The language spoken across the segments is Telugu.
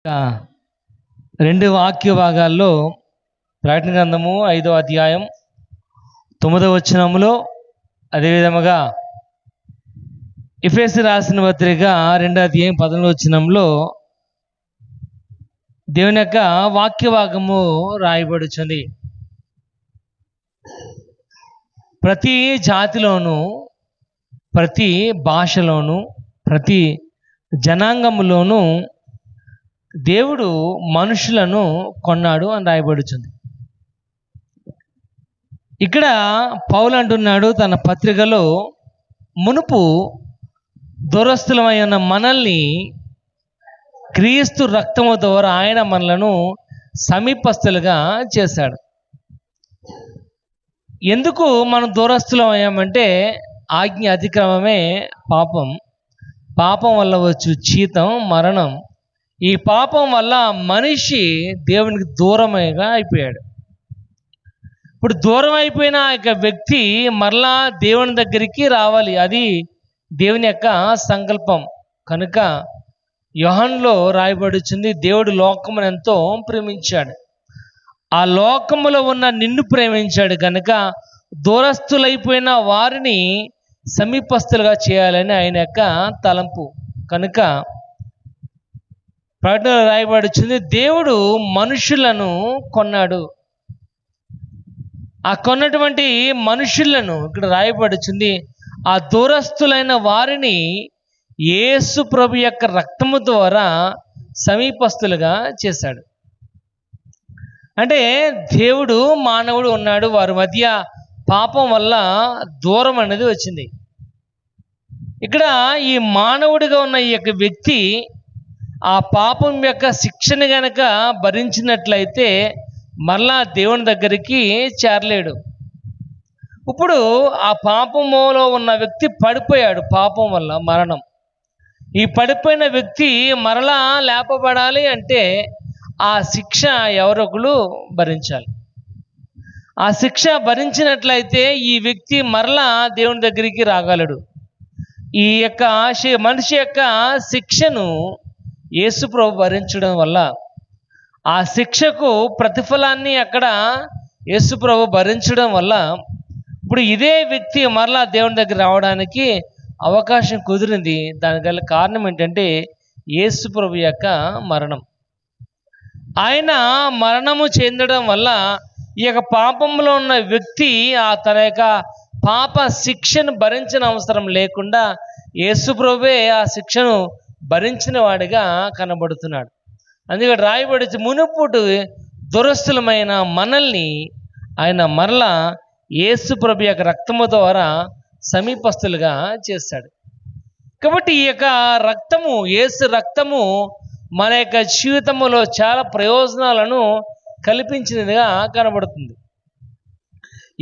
ఇంకా రెండు వాక్య భాగాల్లో ప్రకటన గ్రంథము 5వ అధ్యాయం 9వ వచనములో, అదేవిధముగా ఎఫెసీ రాసిన పత్రిక 2వ అధ్యాయం 11వ వచనంలో దేవుని యొక్క వాక్య భాగము రాయబడుచుంది. ప్రతి జాతిలోనూ, ప్రతి భాషలోనూ, ప్రతి జనాంగములోనూ దేవుడు మనుషులను కొన్నాడు అని రాయబడుచుంది. ఇక్కడ పౌలు అంటున్నాడు తన పత్రికలో, మునుపు దురస్తులమై ఉన్న మనల్ని క్రీస్తు రక్తము ద్వారా ఆయన మనలను సమీపస్తులుగా చేశాడు. ఎందుకు మనం దూరస్తులం అయ్యామంటే, ఆజ్ఞ అతిక్రమమే పాపం. పాపం వల్ల వచ్చు జీతం మరణం. ఈ పాపం వల్ల మనిషి దేవునికి దూరంగా అయిపోయాడు. ఇప్పుడు దూరం అయిపోయిన ఆ వ్యక్తి మరలా దేవుని దగ్గరికి రావాలి. అది దేవుని యొక్క సంకల్పం. కనుక యోహానులో రాయబడుచుంది, దేవుడు లోకమును ఎంతో ప్రేమించాడు, ఆ లోకములో ఉన్న నిన్ను ప్రేమించాడు కనుక దూరస్తులైపోయిన వారిని సమీపస్తులుగా చేయాలని ఆయన యొక్క తలంపు. కనుక ప్రకటనలో రాయబడుచుంది, దేవుడు మనుషులను కొన్నాడు. ఆ కొన్నటువంటి మనుషులను ఇక్కడ రాయబడుచుంది, ఆ దూరస్తులైన వారిని యేసు ప్రభు యొక్క రక్తము ద్వారా సమీపస్తులుగా చేశాడు. అంటే దేవుడు మానవుడు ఉన్నాడు, వారి మధ్య పాపం వల్ల దూరం అనేది వచ్చింది. ఇక్కడ ఈ మానవుడిగా ఉన్న ఈ యొక్క వ్యక్తి ఆ పాపం యొక్క శిక్షను గనక భరించినట్లయితే మరలా దేవుని దగ్గరికి చేరలేడు. ఇప్పుడు ఆ పాపములో ఉన్న వ్యక్తి పడిపోయాడు, పాపం వల్ల మరణం. ఈ పడిపోయిన వ్యక్తి మరలా లేపబడాలి అంటే ఆ శిక్ష ఎవరొకరు భరించాలి. ఆ శిక్ష భరించినట్లయితే ఈ వ్యక్తి మరలా దేవుని దగ్గరికి రాగలడు. ఈ యొక్క మనిషి యొక్క శిక్షను యేసు ప్రభు భరించడం వల్ల ఆ శిక్షకు ప్రతిఫలాన్ని అక్కడ యేసు ప్రభు భరించడం వల్ల ఇప్పుడు ఇదే వ్యక్తి మరలా దేవుని దగ్గర రావడానికి అవకాశం కుదిరింది. దానికి గల కారణం ఏంటంటే యేసు ప్రభు యొక్క మరణం. ఆయన మరణము చెందడం వల్ల ఈ యొక్క పాపంలో ఉన్న వ్యక్తి తన యొక్క పాప శిక్షను భరించిన అవసరం లేకుండా యేసు ప్రభువే ఆ శిక్షను భరించిన వాడిగా కనబడుతున్నాడు. అందుకే రాయబడి, మునుపుడు దురస్తులమైన మనల్ని ఆయన మరలా యేసు ప్రభు యొక్క రక్తము ద్వారా సమీపస్తులుగా చేశాడు. కాబట్టి ఈ యొక్క రక్తము, యేసు రక్తము మన యొక్క జీవితంలో చాలా ప్రయోజనాలను కల్పించినదిగా కనబడుతుంది.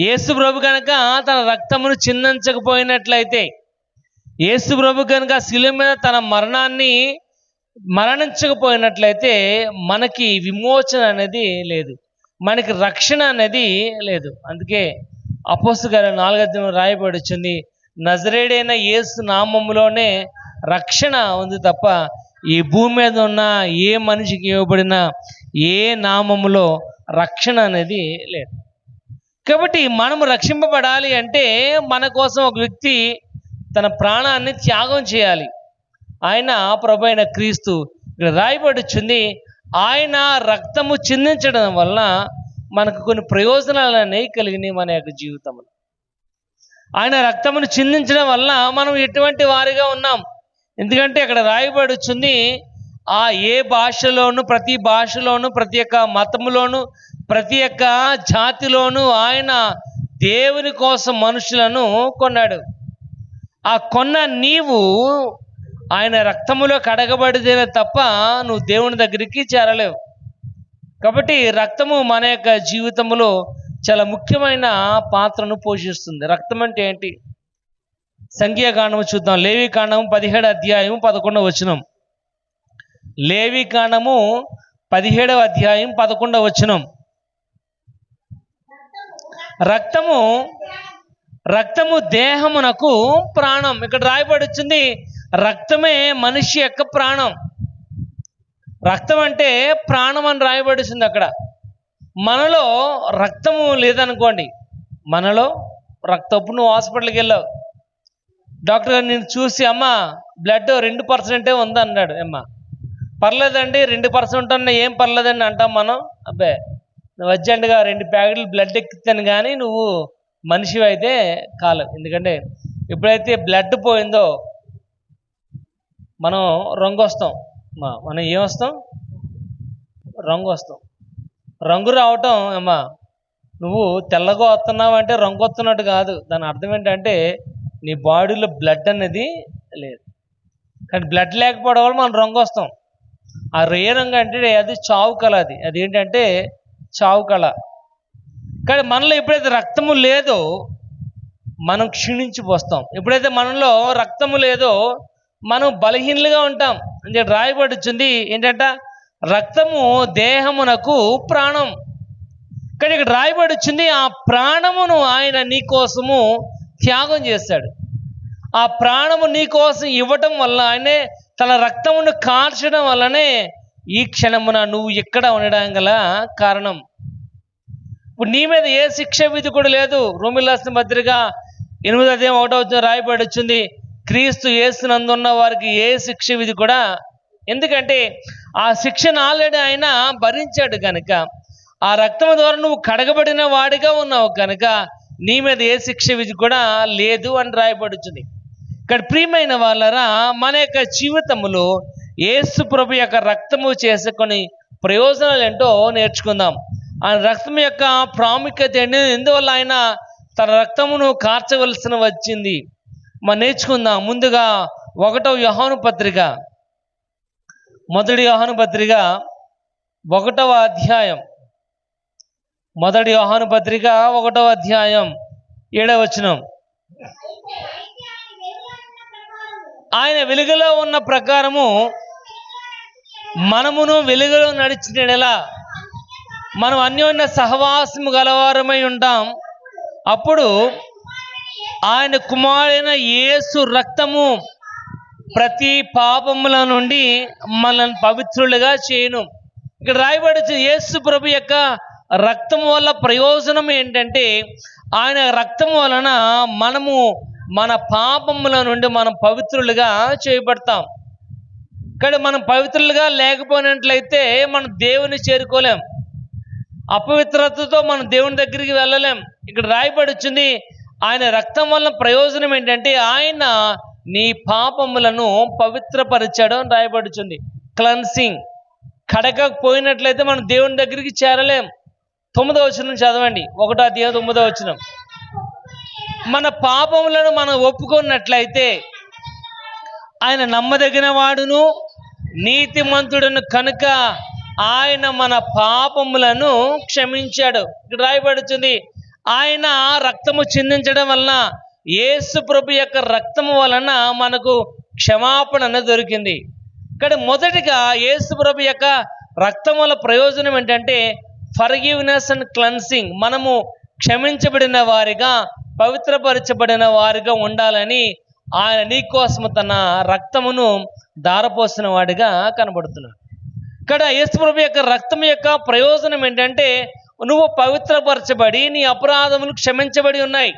యేసు ప్రభు కనుక తన రక్తమును చిందించకపోయినట్లయితే, యేసు ప్రభు కనుక శిలువ మీద తన మరణించకపోయినట్లయితే మనకి విమోచన అనేది లేదు, మనకి రక్షణ అనేది లేదు. అందుకే అపోస్తలుల 4వ అధ్యాయంలో రాయబడుచుంది, నజరేయుడైన యేసు నామములోనే రక్షణ ఉంది తప్ప ఈ భూమి మీద ఉన్న ఏ మనిషికి ఇవ్వబడిన ఏ నామములో రక్షణ అనేది లేదు. కాబట్టి మనము రక్షింపబడాలి అంటే మన కోసం ఒక వ్యక్తి తన ప్రాణాన్ని త్యాగం చేయాలి. ఆయన ప్రభు అయిన క్రీస్తు. ఇక్కడ రాయబడుచుంది, ఆయన రక్తము చిందించడం వలన మనకు కొన్ని ప్రయోజనాలు అనేవి కలిగినాయి మన యొక్క జీవితంలో. ఆయన రక్తమును చిందించడం వలన మనం ఎటువంటి వారిగా ఉన్నాం. ఎందుకంటే అక్కడ రాయబడుచుంది, ఏ భాషలోను, ప్రతి భాషలోను, ప్రతి ఒక్క మతములోను, ప్రతి ఒక్క జాతిలోను ఆయన దేవుని కోసం మనుషులను కొన్నాడు. ఆ కొన్న నీవు ఆయన రక్తములో కడగబడితేనే తప్ప నువ్వు దేవుని దగ్గరికి చేరలేవు. కాబట్టి రక్తము మన యొక్క జీవితంలో చాలా ముఖ్యమైన పాత్రను పోషిస్తుంది. రక్తం అంటే ఏంటి? సంఖ్యాకాండము చూద్దాం. లేవికాండము 17వ అధ్యాయం 11వ వచనం. లేవికాండము 17వ అధ్యాయం 11వ వచనం. రక్తము దేహమునకు ప్రాణం. ఇక్కడ రాయబడుచుంది, రక్తమే మనిషి యొక్క ప్రాణం. రక్తం అంటే ప్రాణం అని రాయబడిస్తుంది అక్కడ. మనలో రక్తము లేదనుకోండి, మనలో రక్తపు నువ్వు హాస్పిటల్కి వెళ్ళావు, డాక్టర్ గారు నేను చూసి అమ్మా బ్లడ్ 2% ఉంది అన్నాడు. అమ్మా పర్లేదండి 2% ఉన్నా ఏం పర్లేదండి అంటాం మనం. అబ్బే నువ్వు అర్జెంటుగా 2 ప్యాకెట్లు బ్లడ్ ఎక్కిస్తాను కానీ నువ్వు మనిషి అయితే కాలేవు. ఎందుకంటే ఎప్పుడైతే బ్లడ్ పోయిందో మనం రంగు వస్తాం. మనం ఏమొస్తాం? రంగు వస్తాం. రంగు రావటం అమ్మా నువ్వు తెల్లగా వస్తున్నావు అంటే రంగు వస్తున్నట్టు కాదు. దాని అర్థం ఏంటంటే నీ బాడీలో బ్లడ్ అనేది లేదు. కానీ బ్లడ్ లేకపోవడం వల్ల మనం రంగు వస్తాం. ఆ ఏ రంగు అంటే అది చావు కళ. అది ఏంటంటే చావు కళ. కానీ మనలో ఎప్పుడైతే రక్తము లేదో మనం క్షీణించిపోస్తాం. ఎప్పుడైతే మనలో రక్తము లేదో మనం బలహీనలుగా ఉంటాం. అంటే రాయబడుతుంది ఏంటంట, రక్తము దేహమునకు ప్రాణం. కానీ ఇక్కడ రాయబడుతుంది ఆ ప్రాణమును ఆయన నీ కోసము త్యాగం చేశాడు. ఆ ప్రాణము నీ కోసం ఇవ్వటం వల్ల, ఆయనే తన రక్తమును కార్చడం వల్లనే ఈ క్షణమున నువ్వు ఇక్కడ ఉండడం గల కారణం. ఇప్పుడు నీ మీద ఏ శిక్ష విధి కూడా లేదు. రోమీయులకు రాసిన పత్రిక 8:1 రాయబడి వచ్చింది, క్రీస్తు యేసునందున్న వారికి ఏ శిక్ష విధి కూడా. ఎందుకంటే ఆ శిక్షను ఆల్రెడీ ఆయన భరించాడు కనుక, ఆ రక్తం ద్వారా నువ్వు కడగబడిన వాడిగా ఉన్నావు కనుక నీ మీద ఏ శిక్ష విధి కూడా లేదు అని రాయబడుతుంది. ఇక్కడ ప్రియమైన వాళ్ళరా, మన యొక్క జీవితంలో యేసు ప్రభు యొక్క రక్తము చేసుకొని ప్రయోజనాలు ఏంటో నేర్చుకుందాం. ఆ రక్తం యొక్క ప్రాముఖ్యత ఏంటి, ఎందువల్ల ఆయన తన రక్తమును కార్చవలసిన వచ్చింది మనం నేర్చుకుందాం. ముందుగా 1వ యోహాను పత్రిక, 1 యోహాను పత్రిక 1వ అధ్యాయం, 1 యోహాను పత్రిక 1వ అధ్యాయం 7వ వచనం. ఆయన వెలుగులో ఉన్న ప్రకారము మనమును వెలుగులో నడిచినలా మనం అన్యోన్య సహవాసము గలవారమై ఉంటాం. అప్పుడు ఆయన కుమారుడైన యేసు రక్తము ప్రతి పాపముల నుండి మనల్ని పవిత్రులుగా చేయను. ఇక్కడ రాయబడి యేసు ప్రభు యొక్క రక్తం వల్ల ప్రయోజనం ఏంటంటే, ఆయన రక్తం వలన మనము మన పాపముల నుండి మనం పవిత్రులుగా చేయబడతాం. కానీ మనం పవిత్రులుగా లేకపోయినట్లయితే మనం దేవుని చేరుకోలేం. అపవిత్రతతో మనం దేవుని దగ్గరికి వెళ్ళలేం. ఇక్కడ రాయబడి వచ్చింది ఆయన రక్తం వల్ల ప్రయోజనం ఏంటంటే, ఆయన నీ పాపములను పవిత్రపరిచాడు అని రాయబడుతుంది. క్లెన్సింగ్. కడగకపోయినట్లయితే మనం దేవుని దగ్గరికి చేరలేం. 9వ వచనం చదవండి, 1వ అధ్యాయం 9వ వచనం. మన పాపములను మనం ఒప్పుకున్నట్లయితే ఆయన నమ్మదగిన వాడును నీతిమంతుడును కనుక ఆయన మన పాపములను క్షమించాడు. ఇక్కడ రాయబడుతుంది ఆయన రక్తము చిందించడం వలన, యేసు ప్రభు యొక్క రక్తము వలన మనకు క్షమాపణ అనేది దొరికింది. ఇక్కడ మొదటిగా యేసు ప్రభు యొక్క రక్తం వల్ల ప్రయోజనం ఏంటంటే ఫర్గివ్నెస్ అండ్ క్లెన్సింగ్. మనము క్షమించబడిన వారిగా, పవిత్రపరచబడిన వారిగా ఉండాలని ఆయన నీ కోసము తన రక్తమును ధారపోసిన వాడిగా కనబడుతున్నాడు. ఇక్కడ యేసు ప్రభు యొక్క రక్తం యొక్క ప్రయోజనం ఏంటంటే నువ్వు పవిత్రపరచబడి నీ అపరాధములు క్షమించబడి ఉన్నాయి.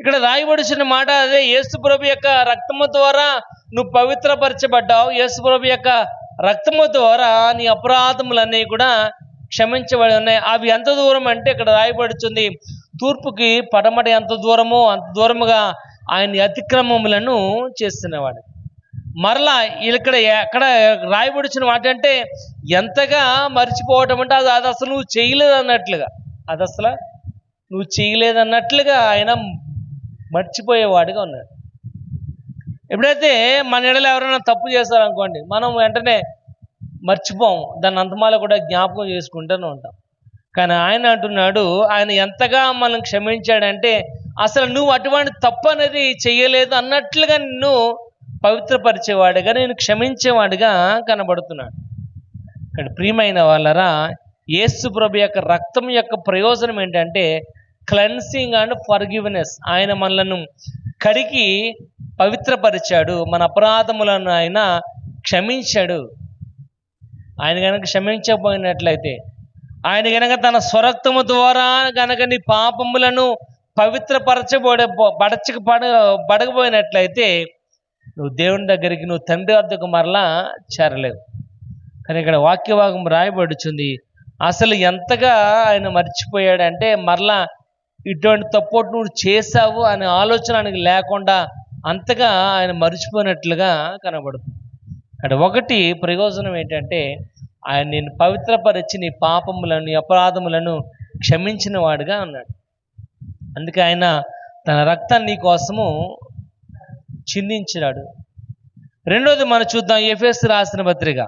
ఇక్కడ రాయబడిన మాట అదే, యేసు ప్రభు యొక్క రక్తము ద్వారా నువ్వు పవిత్రపరచబడ్డావు. యేసు ప్రభు యొక్క రక్తము ద్వారా నీ అపరాధములన్నీ కూడా క్షమించబడి ఉన్నాయి. అవి ఎంత దూరం అంటే ఇక్కడ రాయబడుతుంది, తూర్పుకి పడమట ఎంత దూరమో అంత దూరముగా ఆయన అతిక్రమములను చేస్తున్నవాడు. మరలా ఇక్కడ ఎక్కడ రాయబడిన మాట అంటే ఎంతగా మర్చిపోవటం అంటే అది అసలు నువ్వు చేయలేదు అన్నట్లుగా, అది అసలు నువ్వు చేయలేదన్నట్లుగా ఆయన మర్చిపోయేవాడిగా ఉన్నాడు. ఎప్పుడైతే మన ఎడల ఎవరైనా తప్పు చేస్తారనుకోండి, మనం వెంటనే మర్చిపోము, దాన్ని అంతమాల కూడా జ్ఞాపకం చేసుకుంటూనే ఉంటాం. కానీ ఆయన అంటున్నాడు, ఆయన ఎంతగా మనం క్షమించాడంటే అసలు నువ్వు అటువంటి తప్పు అనేది చెయ్యలేదు అన్నట్లుగా నిన్ను పవిత్రపరిచేవాడిగా, నేను క్షమించేవాడిగా కనబడుతున్నాడు. ఇక్కడ ప్రియమైన వాళ్ళరా, యేసు ప్రభు యొక్క రక్తం యొక్క ప్రయోజనం ఏంటంటే క్లెన్సింగ్ అండ్ ఫర్గివ్నెస్. ఆయన మనలను కడిగి పవిత్రపరిచాడు, మన అపరాధములను ఆయన క్షమించాడు. ఆయన కనుక క్షమించకపోయినట్లయితే, ఆయన కనుక తన స్వరక్తము ద్వారా కనుక నీ పాపములను పడకపోయినట్లయితే నువ్వు దేవుని దగ్గరికి, నువ్వు తండ్రి వద్దకు మరలా చేరలేవు. కానీ ఇక్కడ వాక్యభాగం రాయబడుచుంది, అసలు ఎంతగా ఆయన మర్చిపోయాడంటే మరలా ఇటువంటి తప్పోటు నువ్వు చేశావు అనే ఆలోచన ఆయనకి లేకుండా అంతగా ఆయన మర్చిపోయినట్లుగా కనబడుతుంది. అక్కడ ఒకటి ప్రయోజనం ఏంటంటే, ఆయన నేను పవిత్రపరిచి నీ పాపములను, నీ అపరాధములను క్షమించిన వాడుగా ఉన్నాడు. అందుకే ఆయన తన రక్తాన్ని నీ కోసము చిందించినాడు. రెండోది మనం చూద్దాం, ఎఫెసీ రాసిన పత్రిక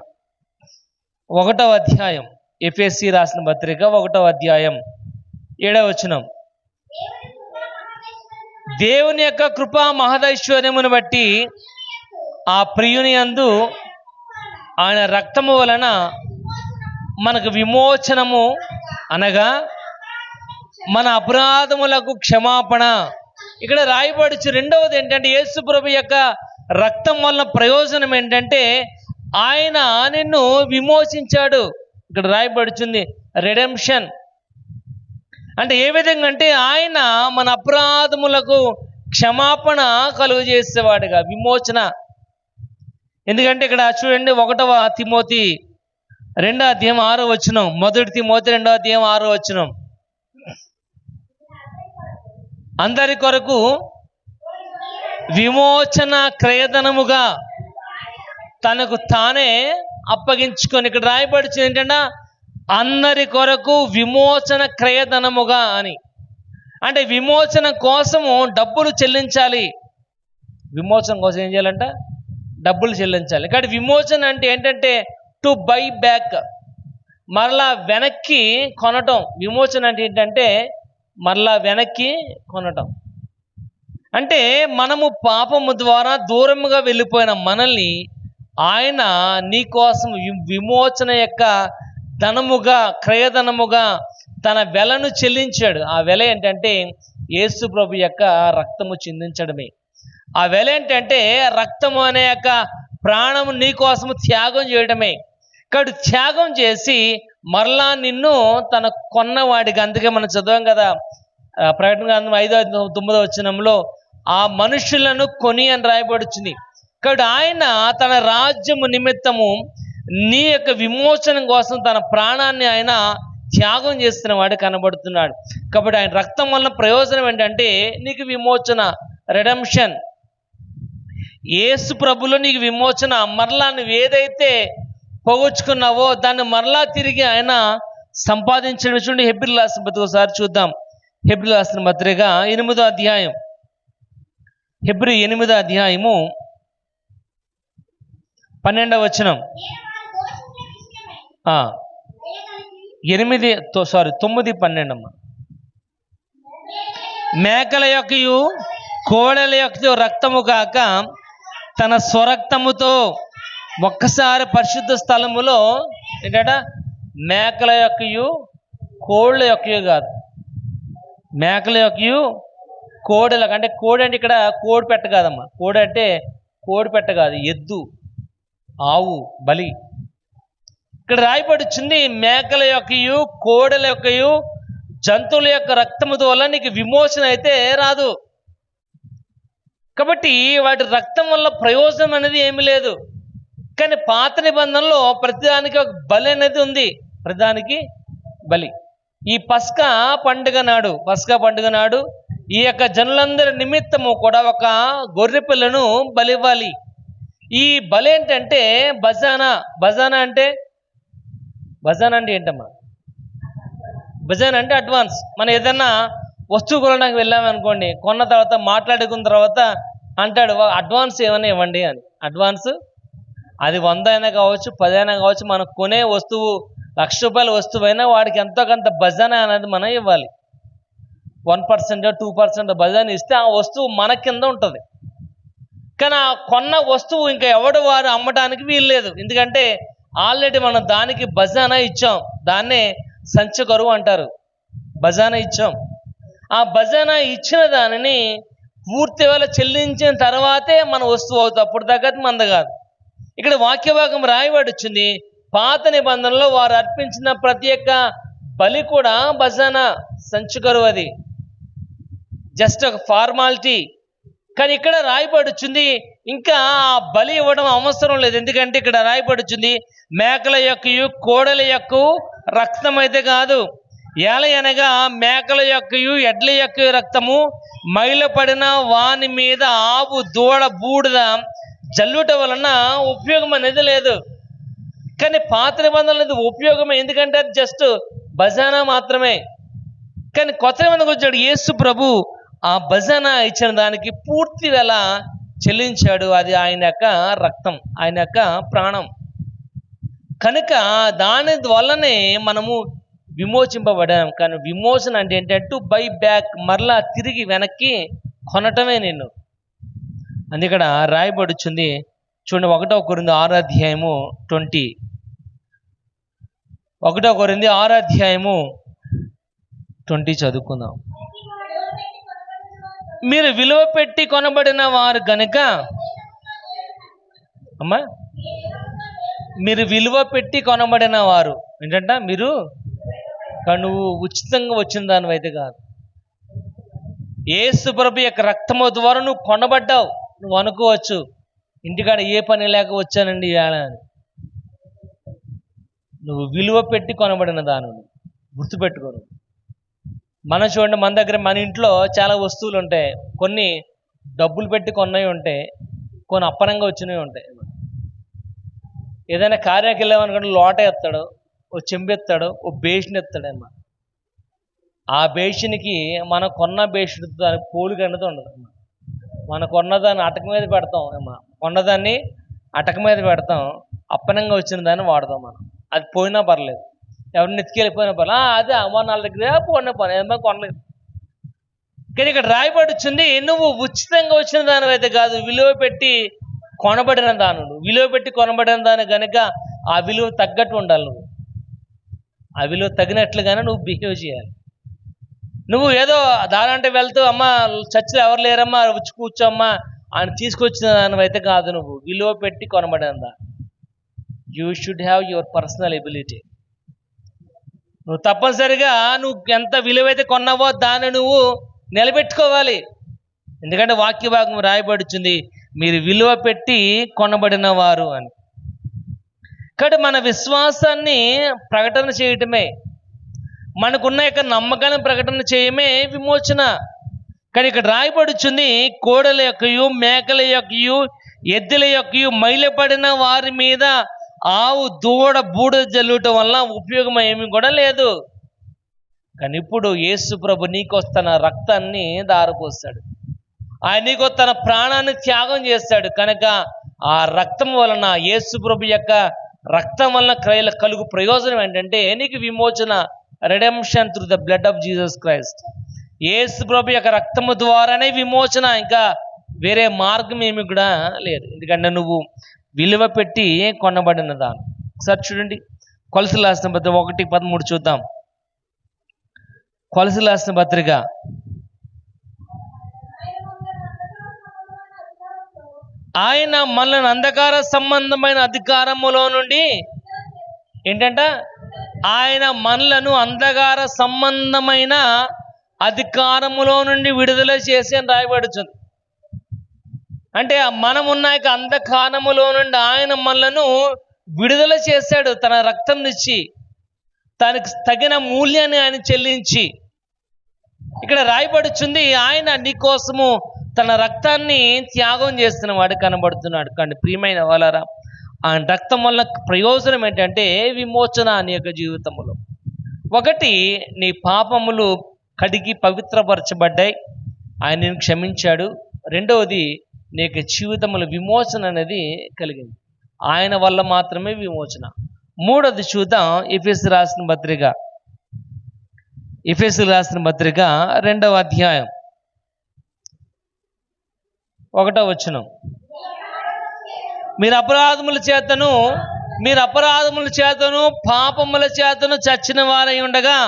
1వ అధ్యాయం. ఎఫెసీ రాసిన పత్రిక 1వ అధ్యాయం 7వ వచనం. దేవుని యొక్క కృపా మహదైశ్వర్యమును బట్టి ఆ ప్రియుని యందు ఆయన రక్తము వలన మనకు విమోచనము, అనగా మన అపరాధములకు క్షమాపణ. ఇక్కడ రాయబడుచు రెండవది ఏంటంటే, యేసు ప్రభు యొక్క రక్తం వలన ప్రయోజనం ఏంటంటే ఆయన నిన్ను విమోచించాడు. ఇక్కడ రాయబడుచుంది రెడెంప్షన్. అంటే ఏ విధంగా అంటే ఆయన మన అపరాధములకు క్షమాపణ కలుగు చేసేవాడుగా, విమోచన. ఎందుకంటే ఇక్కడ చూడండి, 1వ తిమోతి 2వ అధ్యాయం 6వ వచనం, 1 తిమోతి 2వ అధ్యాయం 6వ వచనం. అందరి కొరకు విమోచన క్రయధనముగా తనకు తానే అప్పగించుకొని, ఇక్కడ రాయబడుచుంది ఏంటంటే అందరి కొరకు విమోచన క్రయధనముగా అని. అంటే విమోచన కోసము డబ్బులు చెల్లించాలి. విమోచన కోసం ఏం చేయాలంట? డబ్బులు చెల్లించాలి. కాబట్టి విమోచన అంటే ఏంటంటే టు బై బ్యాక్, మరలా వెనక్కి కొనటం. విమోచన అంటే ఏంటంటే మరలా వెనక్కి కొనటం. అంటే మనము పాపము ద్వారా దూరముగా వెళ్ళిపోయిన మనల్ని ఆయన నీ కోసం విమోచన యొక్క ధనముగా, క్రయధనముగా తన వెలను చెల్లించాడు. ఆ వెల ఏంటంటే యేసు ప్రభు యొక్క రక్తము చిందించడమే. ఆ వెల ఏంటంటే రక్తము అనే యొక్క ప్రాణము నీ కోసము త్యాగం చేయడమే. కాబట్టి త్యాగం చేసి మరలా నిన్ను తన కొన్నవాడిగా, అందుకే మనం చదివాం కదా ప్రకటన గ్రంథం 5:9 వచనంలో, ఆ మనుషులను కొని అని రాయబడుచుంది. కాబట్టి ఆయన తన రాజ్యము నిమిత్తము నీ యొక్క విమోచన కోసం తన ప్రాణాన్ని ఆయన త్యాగం చేస్తున్న వాడు కనబడుతున్నాడు. కాబట్టి ఆయన రక్తం వలన ప్రయోజనం ఏంటంటే నీకు విమోచన, రెడెంప్షన్. యేసు ప్రభులో నీకు విమోచన. మరలా నువ్వు ఏదైతే పోగొచ్చుకున్నావో దాన్ని మరలా తిరిగి ఆయన సంపాదించడం. చూడండి, హెబ్రీయులకు రాసిన పత్రిక ఒకసారి చూద్దాం. హెబ్రీయులకు రాసిన పత్రిక 8వ అధ్యాయం, హెబ్రీ 8వ అధ్యాయము 12వ వచనం. 9:12 మేకల యొక్కయు కోడెల యొక్క రక్తము కాక తన స్వరక్తముతో ఒక్కసారి పరిశుద్ధ స్థలములో ఏంటట, మేకల యొక్కయు కోళ్ళ యొక్కయు కాదు, మేకల యొక్కయు కోడెల, అంటే కోడి అంటే ఇక్కడ కోడి పెట్ట కాదమ్మా. కోడి అంటే కోడి పెట్ట కాదు, ఎద్దు, ఆవు బలి. ఇక్కడ రాయబడుచుంది మేకల యొక్కయు కోడెల యొక్కయు జంతువుల యొక్క రక్తముతో వల్ల నీకు విమోచన అయితే రాదు. కాబట్టి వాటి రక్తం వల్ల ప్రయోజనం అనేది ఏమీ లేదు. కానీ పాత నిబంధనలో ప్రతిదానికి ఒక బలి అనేది ఉంది, ప్రతిదానికి బలి. ఈ పస్కా పండుగ నాడు ఈ యొక్క జనులందరి నిమిత్తము కూడా ఒక గొర్రె పిల్లను బలివ్వాలి. ఈ బలి ఏంటంటే బజానా అంటే ఏంటమ్మా? బజానా అంటే అడ్వాన్స్. మనం ఏదన్నా వస్తువు కొనడానికి వెళ్ళామనుకోండి, కొన్న తర్వాత మాట్లాడుకున్న తర్వాత అంటాడు అడ్వాన్స్ ఏమైనా ఇవ్వండి అని. అడ్వాన్స్ అది 100 అయినా కావచ్చు, 10 అయినా కావచ్చు. మనం కొనే వస్తువు ₹1,00,000 వస్తువు అయినా వాడికి ఎంతో కొంత బజానా అనేది మనం ఇవ్వాలి. 1% 2% బజానా ఇస్తే ఆ వస్తువు మన కింద ఉంటుంది. కానీ ఆ కొన్న వస్తువు ఇంకా ఎవడు వారు అమ్మడానికి వీల్లేదు. ఎందుకంటే ఆల్రెడీ మనం దానికి బజానా ఇచ్చాం. దాన్నే సంచకరువు అంటారు. బజానా ఇచ్చాం. ఆ బజానా ఇచ్చిన దానిని పూర్తి వేళ చెల్లించిన తర్వాతే మన వస్తువు అవుతుంది. అప్పుడు తగ్గదు మంద కాదు. ఇక్కడ వాక్యభాగం రాయబడి వచ్చింది, పాత నిబంధనలో వారు అర్పించిన ప్రతి ఒక్క బలి కూడా భజన సంచుకరు, అది జస్ట్ ఒక ఫార్మాలిటీ. కానీ ఇక్కడ రాయబడుచుంది ఇంకా ఆ బలి ఇవ్వడం అవసరం లేదు. ఎందుకంటే ఇక్కడ రాయబడుచుంది మేకల యొక్కయు కోడల యొక్క రక్తం అయితే కాదు. ఏలయనగా మేకల యొక్కయు ఎడ్ల యొక్క రక్తము మైలపడిన వాని మీద ఆవు దూడ బూడిద జల్లుట వలన ఉపయోగం అనేది లేదు. కానీ పాత నిబంధనలు అనేది ఉపయోగమే, ఎందుకంటే అది జస్ట్ భజన మాత్రమే. కానీ కొత్త నిబంధనకు వచ్చాడు యేసు ప్రభు, ఆ భజన ఇచ్చిన దానికి పూర్తి వెల చెల్లించాడు. అది ఆయన యొక్క రక్తం, ఆయన యొక్క ప్రాణం. కనుక దాని వల్లనే మనము విమోచింపబడాం. కానీ విమోచన అంటే ఏంటంటే టు బై బ్యాక్, మరలా తిరిగి వెనక్కి కొనటమే నిన్ను. అందుకడ రాయబడుచుంది చూడండి, 1 కొరింథీ 6 అధ్యాయము 20. 1 కొరింథీ 6 అధ్యాయము 20 చదువుకుందాం. మీరు విలువ పెట్టి కొనబడిన వారు గనుక, అమ్మా మీరు విలువ పెట్టి కొనబడిన వారు ఏంటంట, మీరు నువ్వు ఉచితంగా వచ్చిన దానివైతే కాదు. యేసు ప్రభు యొక్క రక్తము ద్వారా నువ్వు కొనబడ్డావు. నువ్వు అనుకోవచ్చు ఇంటికాడ ఏ పని లేక వచ్చానండి ఇవాళ అని. నువ్వు విలువ పెట్టి కొనబడిన దాని గుర్తుపెట్టుకోను. మనం చూడండి, మన దగ్గర మన ఇంట్లో చాలా వస్తువులు ఉంటాయి. కొన్ని డబ్బులు పెట్టి కొన్నవి ఉంటాయి, కొన్ని అప్పనంగా వచ్చినవి ఉంటాయి. ఏదైనా కార్యానికి వెళ్ళామనుకోండి, లోట ఎత్తాడు, ఓ చెంబెత్తాడు, ఓ బేషన్ ఎత్తాడమ్మా. ఆ బేషన్కి మనం కొన్న బేషన్ దానికి పోలిక అనేది ఉండదు. మనం కొన్నదాన్ని అటక మీద పెడతాం అమ్మా, కొన్నదాన్ని అటక మీద పెడతాం, అప్పనంగా వచ్చిన దాన్ని వాడతాం మనం. అది పోయినా పర్లేదు, ఎవరిని ఎత్తుకెళ్ళిపోయినా పర్లేదు, అదే అమ్మ వాళ్ళ దగ్గర పోయినా పర్లేదు, ఏమో కొనలేదు. కానీ ఇక్కడ రాయబడుచుంది నువ్వు ఉచితంగా వచ్చిన దానివైతే కాదు, విలువ పెట్టి కొనబడిన దానుడు. విలువ పెట్టి కొనబడిన దాని కనుక ఆ విలువ తగ్గట్టు ఉండాలి. నువ్వు ఆ విలువ తగినట్లుగానే నువ్వు బిహేవ్ చేయాలి. నువ్వు ఏదో దానంటే వెళ్తూ అమ్మ చర్చిలో ఎవరు లేరమ్మా వచ్చి కూర్చోమ్మా ఆయన తీసుకొచ్చిన దానివైతే కాదు. నువ్వు విలువ పెట్టి కొనబడిన you should have your personal ability. నువ్వు తప్పనిసరిగా నువ్వు ఎంత విలువైతే కొన్నావో దాన్ని నువ్వు నిలబెట్టుకోవాలి. ఎందుకంటే వాక్య భాగం రాయబడుచుంది మీరు విలువ పెట్టి కొనబడిన వారు అని. కాబట్టి మన విశ్వాసాన్ని ప్రకటన చేయటమే, మనకున్న యొక్క నమ్మకాన్ని ప్రకటన చేయమే విమోచన. కానీ ఇక్కడ రాయబడుచుంది కోడల యొక్కయు మేకల యొక్కయు ఎద్దుల యొక్కయు మైలపడిన వారి మీద ఆవు దూడ బూడిద జల్లుట వల్ల ఉపయోగం ఏమీ కూడా లేదు. కానీ ఇప్పుడు యేసు ప్రభు నీకు తన రక్తాన్ని దారపోస్తాడు, ఆయన నీకు తన ప్రాణాన్ని త్యాగం చేస్తాడు. కనుక ఆ రక్తం వలన, యేసు ప్రభు యొక్క రక్తం వలన కలుగు ప్రయోజనం ఏంటంటే నీకు విమోచన, redemption through the blood of Jesus Christ. యేసు ప్రభు యొక్క రక్తము ద్వారానే విమోచన, ఇంకా వేరే మార్గం ఏమి కూడా లేదు. ఎందుకంటే నువ్వు విలువ పెట్టి కొనబడిన దాన్ని. ఒకసారి చూడండి, కొలసీలు రాసిన పత్రిక 1:13 చూద్దాం. కొలసీలు రాసిన పత్రిక ఆయన మనల్ని అంధకార సంబంధమైన అధికారములో నుండి ఏంటంట, ఆయన మనలను అంధకార సంబంధమైన అధికారములో నుండి విడుదల చేసి అని రాయబడుతుంది. అంటే మనం ఉన్న అంధకారములో నుండి ఆయన మనలను విడుదల చేశాడు, తన రక్తం ఇచ్చి, తనకు తగిన మూల్యాన్ని ఆయన చెల్లించి. ఇక్కడ రాయబడుచుంది ఆయన నీ కోసము తన రక్తాన్ని త్యాగం చేస్తున్న వాడు కనబడుతున్నాడు. కానీ ప్రియమైన వాళ్ళరా, ఆయన రక్తం వల్ల ప్రయోజనం ఏంటంటే విమోచన నీ యొక్క జీవితంలో. ఒకటి, నీ పాపములు కడిగి పవిత్రపరచబడ్డాయి, ఆయన నేను క్షమించాడు. రెండవది, నీ యొక్క జీవితంలో విమోచన అనేది కలిగింది, ఆయన వల్ల మాత్రమే విమోచన. మూడవది చూద్దాం, ఎఫెసీయులకు రాసిన పత్రిక 2వ అధ్యాయం 1వ వచనం. మీరు అపరాధముల చేతను పాపముల చేతను చచ్చిన వారై ఉండగా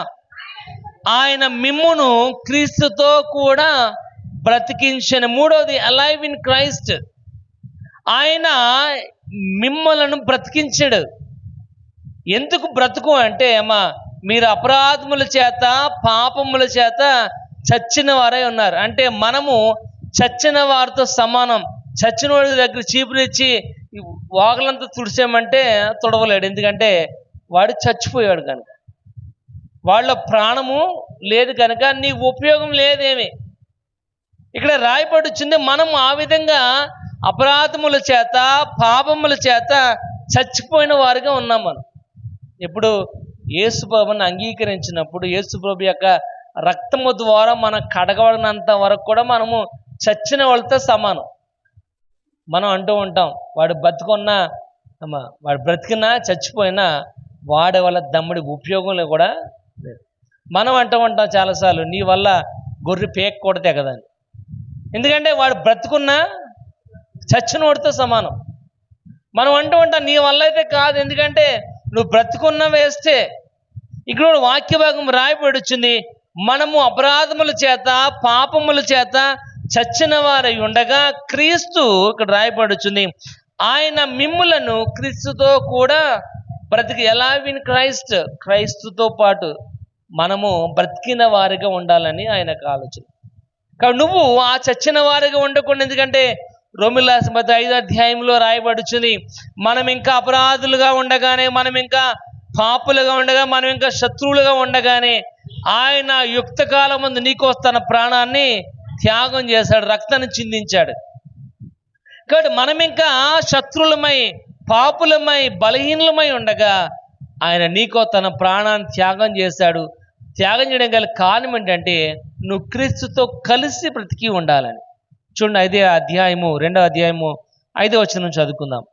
ఆయన మిమ్మును క్రీస్తుతో కూడా బ్రతికించెను. మూడవది, అలైవ్ ఇన్ క్రైస్ట్. ఆయన మిమ్మలను బ్రతికించాడు. ఎందుకు బ్రతుకు అంటే అమ్మా, మీరు అపరాధముల చేత పాపముల చేత చచ్చిన వారై ఉన్నారు. అంటే మనము చచ్చిన వారితో సమానం. చచ్చిన వాడి దగ్గర చీపురిచ్చి వాగులంతా తుడిచామంటే తుడవలేడు, ఎందుకంటే వాడు చచ్చిపోయాడు కనుక, వాళ్ళ ప్రాణము లేదు కనుక నీకు ఉపయోగం లేదేమి. ఇక్కడ రాయబడి వచ్చింది, మనం ఆ విధంగా అపరాధముల చేత పాపముల చేత చచ్చిపోయిన వారిగా ఉన్నాం. మనం ఇప్పుడు యేసుప్రభుని అంగీకరించినప్పుడు యేసుప్రభు యొక్క రక్తము ద్వారా మనం కడగబడినంత వరకు కూడా మనము చచ్చిన వాళ్ళతో సమానం. మనం అంటూ ఉంటాం, వాడు బతుకున్నా వాడు బ్రతికినా చచ్చిపోయినా వాడి వల్ల దమ్ముడి ఉపయోగంలో కూడా లేదు. మనం అంటూ ఉంటాం చాలాసార్లు, నీ వల్ల గొర్రె పేక కూడా తెగదని. ఎందుకంటే వాడు బ్రతుకున్నా చచ్చిన వాడితో సమానం. మనం అంటూ ఉంటాం, నీ వల్ల అయితే కాదు, ఎందుకంటే నువ్వు బ్రతుకున్నా వేస్తే. ఇక్కడ వాక్య భాగం రాయబడి వచ్చింది, మనము అపరాధముల చేత పాపముల చేత చచ్చిన వారై ఉండగా క్రీస్తు, ఇక్కడ రాయబడి వచ్చింది, ఆయన మిమ్ములను క్రీస్తుతో కూడా బ్రతికి, ఎలా విన్ క్రైస్తుతో పాటు మనము బ్రతికిన వారిగా ఉండాలని ఆయనకు ఆలోచన. కాబట్టి నువ్వు ఆ చచ్చిన వారిగా ఉండకుండా, ఎందుకంటే రోమీయులకు రాసిన పత్రిక 5వ అధ్యాయంలో రాయబడుచుంది, మనం ఇంకా అపరాధులుగా ఉండగానే, మనం ఇంకా పాపులుగా ఉండగా, మనం ఇంకా శత్రువులుగా ఉండగానే ఆయన యుక్త కాలం ముందు నీకోసం తన ప్రాణాన్ని త్యాగం చేశాడు, రక్తాన్ని చిందించాడు. కాబట్టి మనం ఇంకా శత్రువులమై పాపులమై బలహీనమై ఉండగా ఆయన నీకో తన ప్రాణాన్ని త్యాగం చేశాడు. త్యాగం చేయడం గల కారణం ఏంటంటే నువ్వు క్రీస్తుతో కలిసి బ్రతికి ఉండాలని. చూడండి 5వ అధ్యాయము 2వ అధ్యాయము 5వ వచనం చదువుకుందాం.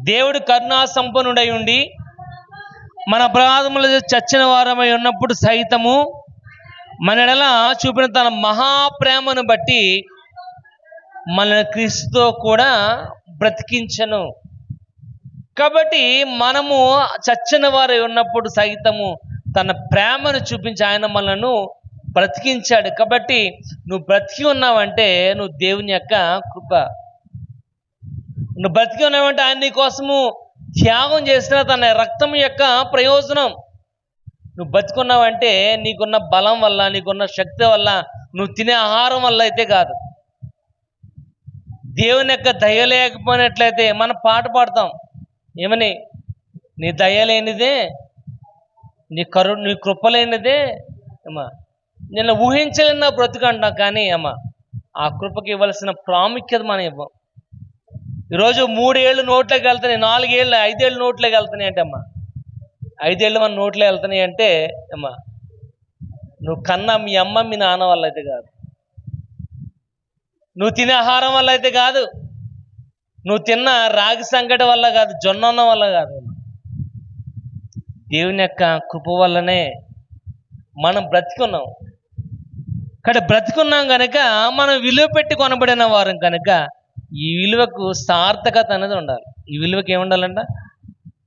దేవుడు కరుణా సంపన్నుడై ఉండి మన అపరాధములు చచ్చిన వారమై ఉన్నప్పుడు సైతము మన ఎడల చూపిన తన మహాప్రేమను బట్టి మనల్ని క్రీస్తుతో కూడా బ్రతికించను. కాబట్టి మనము చచ్చిన వారై ఉన్నప్పుడు సైతము తన ప్రేమను చూపించి ఆయన మనను బ్రతికించాడు. కాబట్టి నువ్వు బ్రతికి ఉన్నావంటే నువ్వు దేవుని యొక్క కృప. నువ్వు బ్రతికి ఉన్నావంటే ఆయన నీ కోసము త్యాగం చేసిన తన రక్తం యొక్క ప్రయోజనం. నువ్వు బతికున్నావంటే నీకున్న బలం వల్ల, నీకున్న శక్తి వల్ల, నువ్వు తినే ఆహారం వల్ల అయితే కాదు. దేవుని యొక్క దయ లేకపోయినట్లయితే మనం పాట పాడతాం ఏమని, నీ దయ లేనిదే, నీ కృప లేనిదే అమ్మా, నిన్ను ఊహించలేని బ్రతుకు అంటాం. కానీ అమ్మా, ఆ కృపకి ఇవ్వాల్సిన ప్రాముఖ్యత మనం ఇవ్వం. ఈరోజు 3 ఏళ్ళు నోట్లోకి వెళ్తున్నాయి, 4 ఏళ్ళు 5 ఏళ్ళు నోట్లోకి వెళ్తున్నాయి అంటే అమ్మా, 5 ఏళ్ళు మన నోట్లో వెళ్తున్నాయి అంటే అమ్మా, నువ్వు కన్నా మీ అమ్మ మీ నాన్న వల్ల అయితే కాదు, నువ్వు తినే ఆహారం వల్ల అయితే కాదు, నువ్వు తిన్న రాగి సంగటి వల్ల కాదు, జొన్న వల్ల కాదు, దేవుని యొక్క కృప వల్లనే మనం బ్రతికున్నాం. కాబట్టి బ్రతికున్నాం కనుక మనం విలువ పెట్టి కొనబడిన వారం కనుక ఈ విలువకు సార్థకత అనేది ఉండాలి. ఈ విలువకి ఏముండాలంట,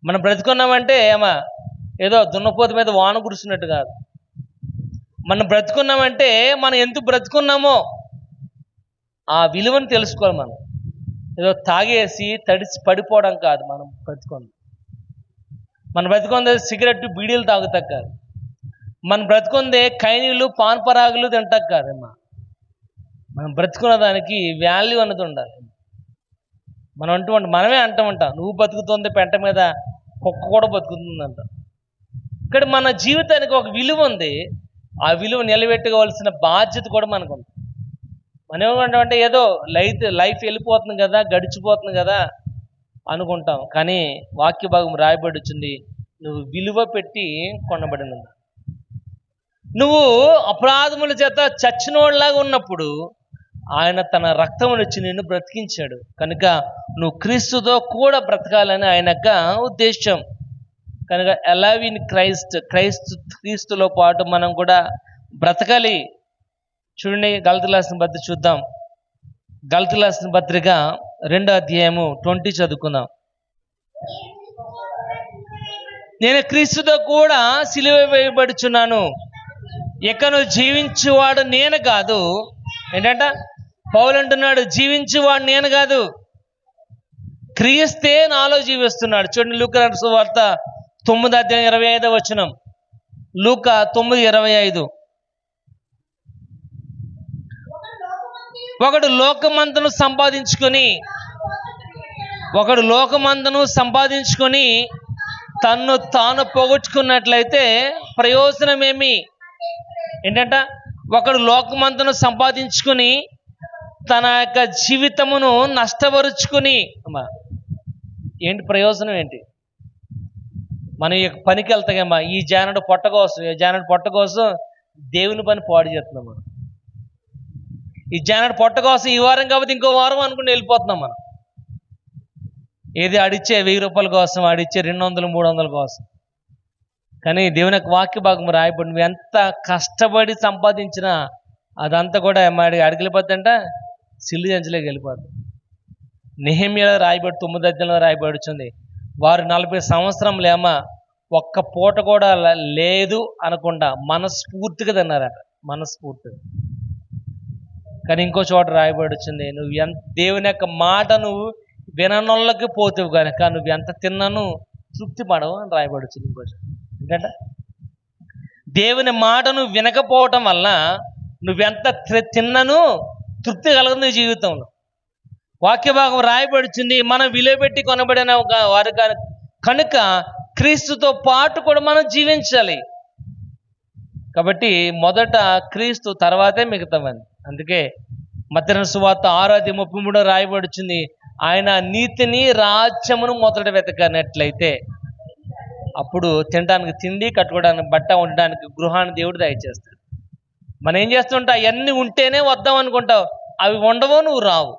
మనం బ్రతుకున్నామంటే ఏమా ఏదో దున్నపోతు మీద వాన కురుస్తున్నట్టు కాదు. మనం బ్రతుకున్నామంటే మనం ఎందుకు బ్రతుకున్నామో ఆ విలువను తెలుసుకోవాలి. మనం ఏదో తాగేసి తడిసి పడిపోవడం కాదు. మనం బ్రతుకుంది సిగరెట్ బీడీలు తాగుతాం కాదు. మనం బ్రతుకుందే కైనీళ్ళు పాన్పరాగులు తింటాం కాదమ్మా. మనం బ్రతుకున్న దానికి వాల్యూ అన్నది ఉండాలి. మనమే అంటాం, నువ్వు బతుకుతుంది పెంట మీద, కుక్క కూడా బతుకుతుందంట. ఇక్కడ మన జీవితానికి ఒక విలువ ఉంది. ఆ విలువ నిలబెట్టుకోవాల్సిన బాధ్యత కూడా మనకు ఉంది. మనం ఏమంటామంటే ఏదో లైఫ్ వెళ్ళిపోతుంది కదా, గడిచిపోతుంది కదా అనుకుంటాం. కానీ వాక్య భాగం రాయబడి వచ్చింది, నువ్వు విలువ పెట్టి కొనబడినది. నువ్వు అపరాధముల చేత చచ్చినోళ్ళలాగా ఉన్నప్పుడు ఆయన తన రక్తమునిచ్చి నిన్ను బ్రతికించాడు. కనుక నువ్వు క్రీస్తుతో కూడా బ్రతకాలని ఆయన యొక్క ఉద్దేశం. కనుక అలవ్ ఇన్ క్రీస్తులో పాటు మనం కూడా బ్రతకాలి. చూడండి, గలతీయులకు రాసిన పత్రిక చూద్దాం. గలతీయులకు రాసిన పత్రిక 2వ అధ్యాయము 20 చదువుకుందాం. నేను క్రీస్తుతో కూడా సిలువ వేయబడుచున్నాను, ఇకను జీవించువాడు నేను కాదు. ఏంటంట పౌలు అంటున్నాడు, జీవించువాడు నేను కాదు, క్రీస్తే నాలో జీవిస్తున్నాడు. చూడండి, లూకా సువార్త 9:25 లూకా 9:25. ఒకడు లోకమంతను సంపాదించుకొని తన్ను తాను పోగొట్టుకున్నట్లయితే ప్రయోజనమేమి? ఏంటంట? ఒకడు లోకమంతను సంపాదించుకుని తన యొక్క జీవితమును నష్టపరుచుకుని, ఏంటి ప్రయోజనం? ఏంటి? మనం ఈ పనికి వెళ్తామమ్మా, ఈ జానడు పొట్ట కోసం దేవుని పని పాడు చేస్తున్నాం మనం. ఈ జానడు పొట్ట కోసం ఈ వారం కాబట్టి ఇంకో వారం అనుకుని వెళ్ళిపోతున్నాం మనం. ఏది ఆడిచ్చే 1000 రూపాయల కోసం, ఆడిచ్చే 200, 300 కోసం. కానీ దేవుని యొక్క వాక్య భాగం రాయబడి, నువ్వు ఎంత కష్టపడి సంపాదించినా అదంతా కూడా అడిగిపోతుందంట, సిల్లు జంచులోకి వెళ్ళిపోతుంది. నెహెమ్యాలో రాయబడి 9 రాయబడుతుంది, వారు 40 సంవత్సరంలేమా ఒక్క పూట కూడా లేదు అనకుండా మనస్ఫూర్తిగా తిన్నారట, మనస్ఫూర్తిగా. కానీ ఇంకో చోట రాయబడుతుంది, నువ్వు దేవుని యొక్క మాట నువ్వు విననోళ్ళకి పోతావు కనుక నువ్వు ఎంత తిన్నాను తృప్తి పడవు అని రాయబడుతుంది. ఇంకోటి ఏంటంటే, దేవుని మాటను వినకపోవటం వల్ల నువ్వెంత తిన్నను తృప్తి కలగదు నీ జీవితంలో. వాక్య భాగం రాయబడుతుంది, మనం విలువ పెట్టి కొనబడిన వారు కనుక క్రీస్తుతో పాటు కూడా మనం జీవించాలి. కాబట్టి మొదట క్రీస్తు, తర్వాతే మిగతావన్నీ. అందుకే మత్తయి సువార్త 6:33 రాయబడుతుంది, ఆయన నీతిని రాజ్యమును మొదట వెతకనట్లయితే అప్పుడు తినడానికి తిండి, కట్టుకోవడానికి బట్ట, ఉండడానికి గృహాన్ని దేవుడు దయచేస్తాడు. మనం ఏం చేస్తుంటా, అవన్నీ ఉంటేనే వద్దాం అనుకుంటావు, అవి ఉండవో నువ్వు రావు.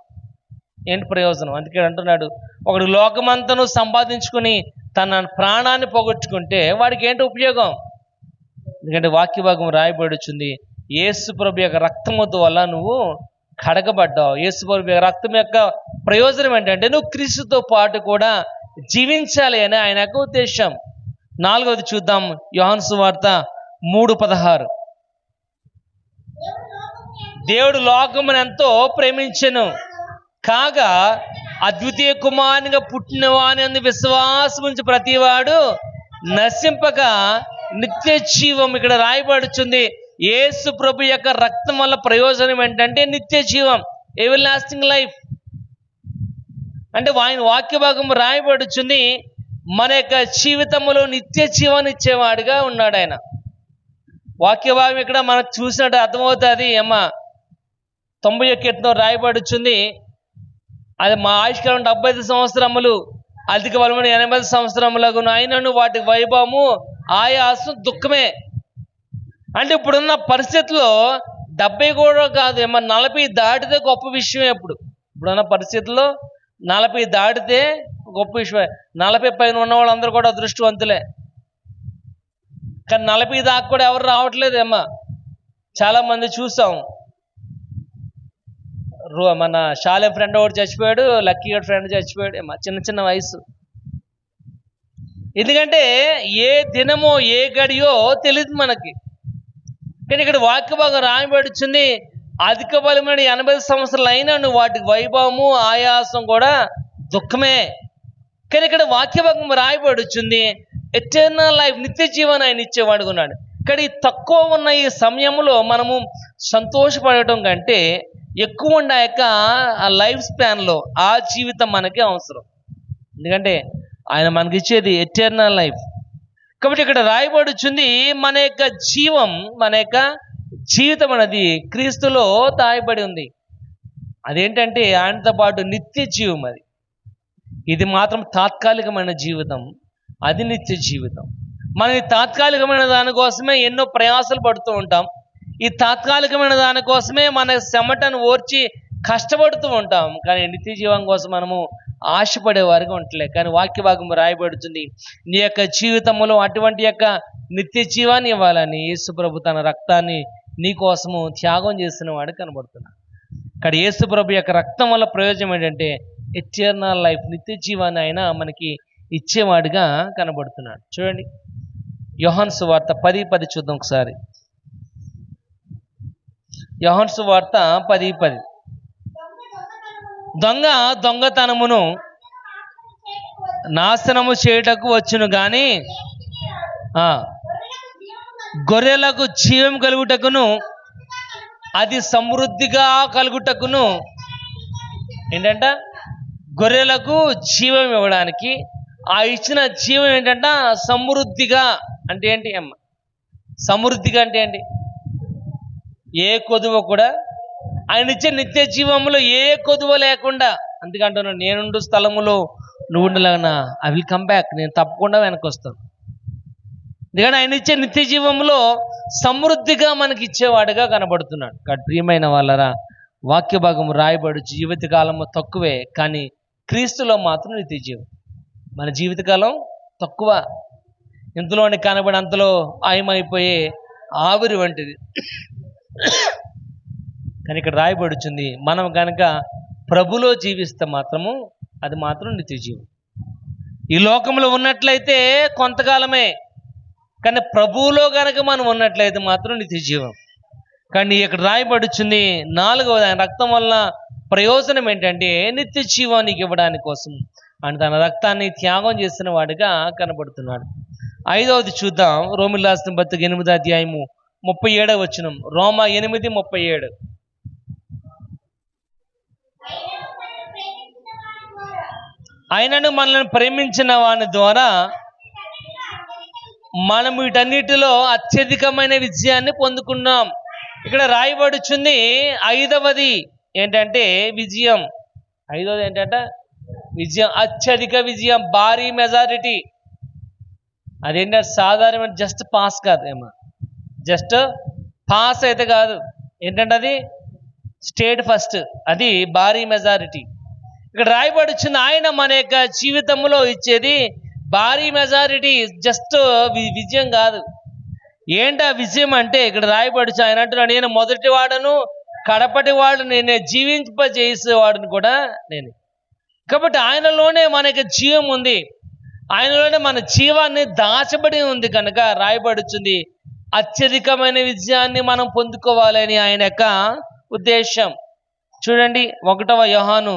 ఏంటి ప్రయోజనం? అందుకే అంటున్నాడు, ఒకడు లోకమంతను సంపాదించుకుని తన ప్రాణాన్ని పోగొట్టుకుంటే వాడికి ఏంటి ఉపయోగం? ఎందుకంటే వాక్య భాగం రాయబడుతుంది, యేసు ప్రభు యొక్క రక్తము వల్ల నువ్వు కడగబడ్డావు. యేసు ప్రభు యొక్క రక్తం యొక్క ప్రయోజనం ఏంటంటే నువ్వు క్రీస్తుతో పాటు కూడా జీవించాలి అని ఆయన యొక్క ఉద్దేశం. 4వది చూద్దాం, యోహాను సువార్త 3:16. దేవుడు లోకమును ఎంతో ప్రేమించెను కాగా అద్వితీయ కుమారునిగా పుట్టిన వాని యందు విశ్వాసం ఉంచి ప్రతివాడు నశింపక నిత్య జీవం. ఇక్కడ రాయబడుతుంది, యేసు ప్రభు యొక్క రక్తం వల్ల ప్రయోజనం ఏంటంటే నిత్య జీవం, ఎవర్ లాస్టింగ్ లైఫ్. అంటే ఆయన వాక్య భాగం రాయబడుతుంది, మన యొక్క జీవితంలో నిత్య జీవాన్ని ఇచ్చేవాడుగా ఉన్నాడు ఆయన. వాక్య భాగం ఇక్కడ మనకు చూసినట్టు అర్థమవుతుంది. 91 రాయబడుతుంది, అది మా ఆయుష్కాలం 75 సంవత్సరములు, అధిక బలమైన 80 సంవత్సరములకు అయినను వాటి వైభవము ఆయాసం దుఃఖమే. అంటే ఇప్పుడున్న పరిస్థితుల్లో 70 కూడా కాదు, 40 దాటితే గొప్ప విషయమే. ఇప్పుడున్న పరిస్థితుల్లో 40 దాటితే గొప్ప విషయమే. 40 పైన ఉన్న వాళ్ళందరూ కూడా అదృష్టవంతులే. కానీ 40 దాకా కూడా ఎవరు రావట్లేదు. చాలా మంది చూసాం. మన శాలెం ఫ్రెండ్ ఒకటి చచ్చిపోయాడు, లక్కీ గడ్ ఫ్రెండ్ చచ్చిపోయాడు, చిన్న చిన్న వయసు. ఎందుకంటే ఏ దినమో ఏ గడియో తెలియదు మనకి. కానీ ఇక్కడ వాక్య భాగం రాయబడుతుంది, అధిక బలమైన 80 సంవత్సరాలు అయినా నువ్వు వాటికి వైభవము ఆయాసం కూడా దుఃఖమే. కానీ ఇక్కడ వాక్య భాగం రాయబడుతుంది, ఎటర్నల్ లైఫ్, నిత్య జీవనం ఆయన ఇచ్చేవాడు ఉన్నాడు. కానీ తక్కువ ఉన్న ఈ సమయంలో మనము సంతోషపడటం కంటే ఎక్కువ ఉండే యొక్క లైఫ్ స్పాన్లో ఆ జీవితం మనకి అవసరం. ఎందుకంటే ఆయన మనకిచ్చేది ఎటర్నల్ లైఫ్. కాబట్టి ఇక్కడ రాయబడుతుంది, మన యొక్క జీవితం అనేది క్రీస్తులో దాయబడి ఉంది. అదేంటంటే ఆయనతో పాటు నిత్య జీవం. ఇది మాత్రం తాత్కాలికమైన జీవితం, అది నిత్య జీవితం. మనం ఈ తాత్కాలికమైన దానికోసమే ఎన్నో ప్రయాసాలు పడుతూ ఉంటాం. ఈ తాత్కాలికమైన దానికోసమే మన చెమటను ఓర్చి కష్టపడుతూ ఉంటాం. కానీ నిత్య జీవం కోసం మనము ఆశపడేవారిగా ఉండలే. కానీ వాక్య భాగం రాయబడుతుంది, నీ యొక్క జీవితంలో అటువంటి యొక్క నిత్య జీవాన్ని ఇవ్వాలని యేసు ప్రభు తన రక్తాన్ని నీ కోసము త్యాగం చేసిన వాడు కనబడుతున్నాడు. ఇక్కడ యేసు ప్రభు యొక్క రక్తం వల్ల ప్రయోజనం ఏంటంటే ఎటర్నల్ లైఫ్, నిత్య జీవాన్ని ఆయన మనకి ఇచ్చేవాడుగా కనబడుతున్నాడు. చూడండి, యోహాను సువార్త 10:10 చూద్దాం ఒకసారి. యోహాను సువార్త 10:10. దొంగతనమును నాశనము చేయుటకు వచ్చును గాని ఆ, గొర్రెలకు జీవం కలుగుటకును అది సమృద్ధిగా కలుగుటకును ఏంటంట, గొర్రెలకు జీవం ఇవ్వడానికి ఆ ఇచ్చిన జీవం ఏంటంట సమృద్ధిగా. అంటే ఏంటి అమ్మ సమృద్ధిగా అంటే ఏంటి? ఏ కొదువ కూడా ఆయన ఇచ్చే నిత్య జీవంలో ఏ కొదువ లేకుండా. అందుకంటున్నాను, నేనుండు స్థలములో నువ్వు ఉండలాగా ఐ విల్ కమ్ బ్యాక్, నేను తప్పకుండా వెనక్కి వస్తాను. ఎందుకంటే ఆయన ఇచ్చే నిత్య జీవంలో సమృద్ధిగా మనకి ఇచ్చేవాడుగా కనబడుతున్నాడు. కాబట్టి ప్రియమైన వాళ్ళరా, వాక్య భాగం రాయబడు జీవితకాలము తక్కువే, కానీ క్రీస్తులో మాత్రం నిత్య జీవం. మన జీవితకాలం తక్కువ, ఇంతలోని కనబడి అంతలో ఆయమైపోయే ఆవిరి వంటిది. కానీ ఇక్కడ రాయబడుచుంది, మనం కనుక ప్రభులో జీవిస్తే మాత్రము అది మాత్రం నిత్య జీవం. ఈ లోకంలో ఉన్నట్లయితే కొంతకాలమే, కానీ ప్రభువులో కనుక మనం ఉన్నట్లయితే మాత్రం నిత్య జీవం. కానీ ఇక్కడ రాయబడుచుంది 4వది, ఆయన రక్తం వలన ప్రయోజనం ఏంటంటే నిత్య జీవానికి ఇవ్వడానికి కోసం ఆయన తన రక్తాన్ని త్యాగం చేసిన వాడిగా కనబడుతున్నాడు. 5వది చూద్దాం, రోమిల్ రాసిన పత్రిక 8వ అధ్యాయము 37వ వచనం. రోమా 8:37. ఆయనను మనల్ని ప్రేమించిన వాని ద్వారా మనం వీటన్నిటిలో అత్యధికమైన విజయాన్ని పొందుకున్నాం. ఇక్కడ రాయబడుచుంది 5వది ఏంటంటే విజయం. 5వది ఏంటంటే విజయం, అత్యధిక విజయం, భారీ మెజారిటీ. అదేంటంటే సాధారణమైన జస్ట్ పాస్ కాదు ఏమో, జస్ట్ పాస్ అయితే కాదు. ఏంటంటే అది స్టేట్ ఫస్ట్, అది భారీ మెజారిటీ. ఇక్కడ రాయబడుచుంది ఆయన మన యొక్క జీవితంలో ఇచ్చేది భారీ మెజారిటీ, జస్ట్ విజయం కాదు. ఏంటా విజయం అంటే ఇక్కడ రాయబడుచు ఆయన అంటున్నాడు, నేను మొదటి వాడను కడపటి వాడు, నేనే జీవింపజేసేవాడును కూడా నేను. కాబట్టి ఆయనలోనే మనకి జీవం ఉంది, ఆయనలోనే మన జీవాన్ని దాచబడి ఉంది. కనుక రాయబడుచుంది అత్యధికమైన విజయాన్ని మనం పొందుకోవాలని ఆయన యొక్క ఉద్దేశం. చూడండి 1వ యోహాను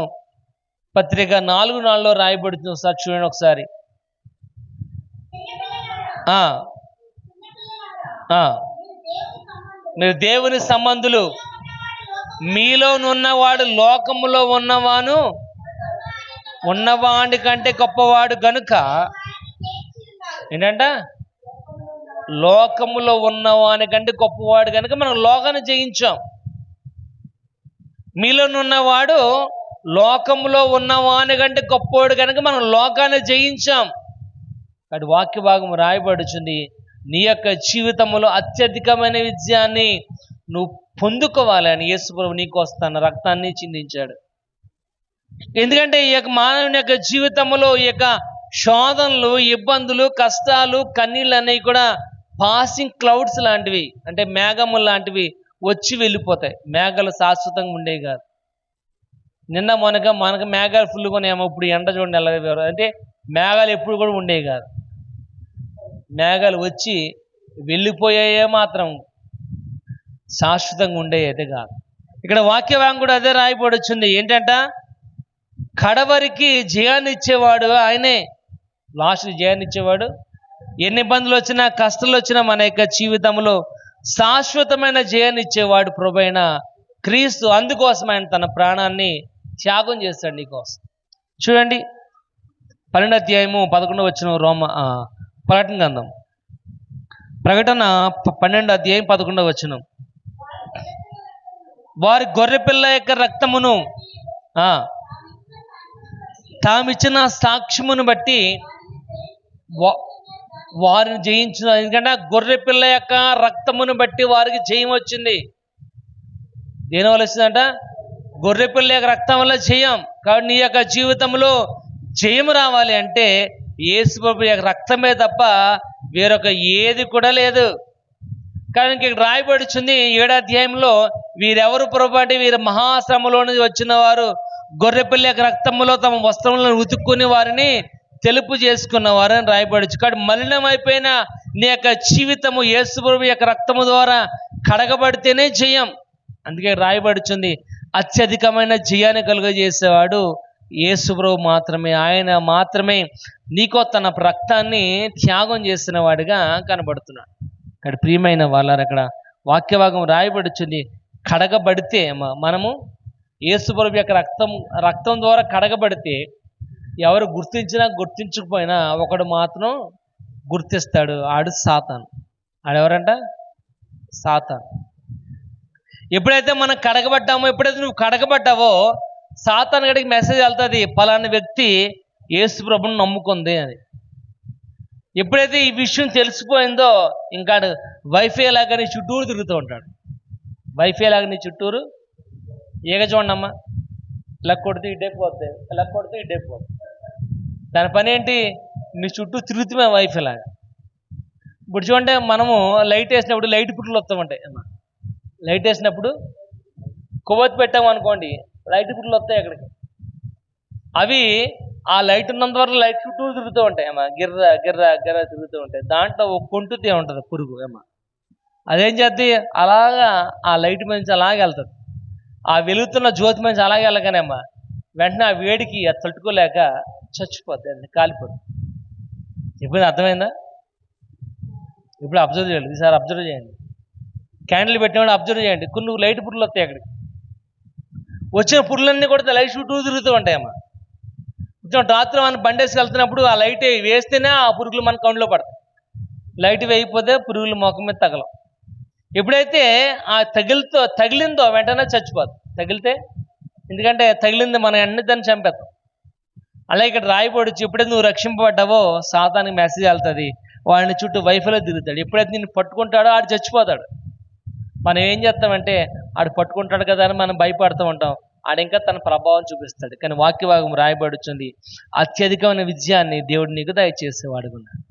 పత్రిక 4:4 రాయబడుతుంది. ఒకసారి చూడండి ఒకసారి. మీరు దేవుని సంబంధులు, మీలోనున్నవాడు లోకములో ఉన్నవాడి కంటే గొప్పవాడు గనుక. ఏంటంట, లోకములో ఉన్నవాని కంటే గొప్పవాడు కనుక మనం లోకాన్ని జయించాం. మీలోనున్నవాడు లోకములో ఉన్నవాని కంటే గొప్పవాడు కనుక మనం లోకాన్ని జయించాం. అటు వాక్య భాగం రాయబడుచుంది, నీ యొక్క జీవితంలో అత్యధికమైన విజయాన్ని నువ్వు పొందుకోవాలని యేసుప్రభు నీకోసం తన రక్తాన్ని చిందించాడు. ఎందుకంటే ఈ యొక్క మానవుని యొక్క జీవితంలో ఈ యొక్క శోధనలు, ఇబ్బందులు, కష్టాలు, కన్నీళ్ళు అనేవి కూడా పాసింగ్ క్లౌడ్స్ లాంటివి, అంటే మేఘములు లాంటివి, వచ్చి వెళ్ళిపోతాయి. మేఘాలు శాశ్వతంగా ఉండేవి కాదు. నిన్న మనకు మేఘాలు ఫుల్గా ఉన్నాయేమో, ఇప్పుడు ఎండ చూడండి ఎలా, అంటే మేఘాలు ఎప్పుడు కూడా ఉండేవి కాదు. మేఘాలు వచ్చి వెళ్ళిపోయాయే మాత్రం శాశ్వతంగా ఉండేవి అయితే కాదు. ఇక్కడ వాక్యభాగం కూడా అదే రాయబడుచుంది. ఏంటంట, కడవరికి జయాన్ని ఇచ్చేవాడు ఆయనే, లాస్ట్ జయాన్ని ఇచ్చేవాడు. ఎన్ని ఇబ్బందులు వచ్చినా, కష్టాలు వచ్చినా మన యొక్క జీవితంలో శాశ్వతమైన జయాన్ని ఇచ్చేవాడు ప్రభువైన క్రీస్తు. అందుకోసం ఆయన తన ప్రాణాన్ని త్యాగం చేస్తాడు నీకోసం. చూడండి 12వ అధ్యాయము 11వ వచనం, ప్రకటన గ్రంథం, ప్రకటన 12వ అధ్యాయం 11వ వచనం. వారి గొర్రెపిల్ల యొక్క రక్తమును తామిచ్చిన సాక్ష్యమును బట్టి వారిని జయించిన. ఎందుకంటే గొర్రెపిల్ల యొక్క రక్తమును బట్టి వారికి జయం వచ్చింది. దేనివల్ల వచ్చిందంట, గొర్రెపిల్ల యొక్క రక్తం వల్ల జయం. కాబట్టి నీ యొక్క జీవితంలో జయం రావాలి అంటే యేసుప్రభు యొక్క రక్తమే తప్ప వేరొక ఏది కూడా లేదు. కానీ ఇక్కడ రాయబడుచుంది 7వ అధ్యాయంలో, వీరెవరు ప్రభు అంటే వీరు మహాశ్రమలో నుంచి వచ్చిన వారు, గొర్రెపిల్ల యొక్క రక్తములో తమ వస్త్రములను ఉతుక్కుని వారిని తెలుపు చేసుకున్నవారు అని రాయబడచ్చు. కాబట్టి మలినమైపోయిన నీ యొక్క జీవితము యేసుప్రభు యొక్క రక్తము ద్వారా కడగబడితేనే జయం. అందుకే రాయబడుచుంది అత్యధికమైన జయాన్ని కలుగజేసేవాడు యేసు ప్రభువు మాత్రమే, ఆయన మాత్రమే నీకో తన రక్తాన్ని త్యాగం చేసిన వాడిగా కనబడుతున్నాడు. ఇక్కడ ప్రియమైన వాళ్ళారు, అక్కడ వాక్యభాగం రాయబడుచుంది, కడగబడితే మనము యేసు ప్రభు యొక్క రక్తం ద్వారా కడగబడితే ఎవరు గుర్తించినా గుర్తించకపోయినా ఒకడు మాత్రం గుర్తిస్తాడు, ఆడు సాతాను. ఆడెవరంట? సాతాను. ఎప్పుడైతే మనం కడగబడ్డామో, ఎప్పుడైతే నువ్వు కడగబడ్డావో సాతాను గడికి మెసేజ్ వెళ్తుంది, పలానా వ్యక్తి యేసు ప్రభుని నమ్ముకుంది అని. ఎప్పుడైతే ఈ విషయం తెలిసిపోయిందో ఇంకా వైఫై లాగా నీ చుట్టూరు తిరుగుతూ ఉంటాడు. వైఫై లాగా నీ చుట్టూరు ఏగ చూడమ్మా, ఇలా కొడితే ఇడ్డైపోద్ది, ఇలా కొడితే ఇడ్డైపోద్ది. దాని పని ఏంటి? నీ చుట్టూ తిరుగుతుమే వైఫై లాగా. ఇప్పుడు చూడండి, మనము లైట్ వేసినప్పుడు లైట్ పురుగులు వస్తూ ఉంటాయి అమ్మా. లైట్ వేసినప్పుడు కొవ్వొత్తి పెట్టాము అనుకోండి, లైట్ పురుగులు వస్తాయి అక్కడికి. అవి ఆ లైట్ ఉన్నంత వరకు లైట్ చుట్టూ తిరుగుతూ ఉంటాయి అమ్మా, గిర్ర గిర్ర గిర్ర తిరుగుతూ ఉంటాయి. దాంట్లో ఒక కొంటుతే ఉంటుంది పురుగు అమ్మా. అదేం చేద్ది, అలాగా ఆ లైట్ నుంచి అలాగే వెళ్తుంది. ఆ వెలుగుతున్న జ్యోతి నుంచి అలాగే వెళ్ళగానే అమ్మా, వెంటనే ఆ వేడికి అది తట్టుకోలేక చచ్చిపోద్ది, అది కాలిపోద్ది. ఇప్పుడు అర్థమైందా? ఇప్పుడు అబ్జర్వ్ చేయండి, ఈసారి అబ్జర్వ్ చేయండి. క్యాండిల్ పెట్టినప్పుడు అబ్జర్వ్ చేయండి, కొన్ని లైట్ పురుగులు వస్తాయి అక్కడికి. వచ్చిన పురుగులన్నీ కూడా లైట్ చుట్టూ తిరుగుతూ ఉంటాయమ్మా. రాత్రి మనం బండేసి వెళ్తున్నప్పుడు ఆ లైట్ వేస్తేనే ఆ పురుగులు మన కౌంట్లో పడతాయి. లైట్ వేయకపోతే పురుగులు మొఖం మీద తగలం. ఎప్పుడైతే ఆ తగిలిందో వెంటనే చచ్చిపోదు. తగిలితే, ఎందుకంటే తగిలింది మన అన్ని దాన్ని చంపేస్తాం. అలాగే ఇక్కడ రాయబడొచ్చు, ఎప్పుడైతే నువ్వు రక్షింపబడ్డావో సాతానికి మెసేజ్ వెళ్తుంది, వాడిని చుట్టూ వైఫైలో తిరుగుతాడు. ఎప్పుడైతే నిన్ను పట్టుకుంటాడో ఆడు చచ్చిపోతాడు. మనం ఏం చేస్తామంటే ఆడు పట్టుకుంటాడు కదా అని మనం భయపడుతూ ఉంటాం, ఆడు ఇంకా తన ప్రభావం చూపిస్తాడు. కానీ వాక్యభాగం రాయబడుచుంది, అత్యధికమైన విజయాన్ని దేవుడు నీకు దయచేసేవాడుకున్నాడు.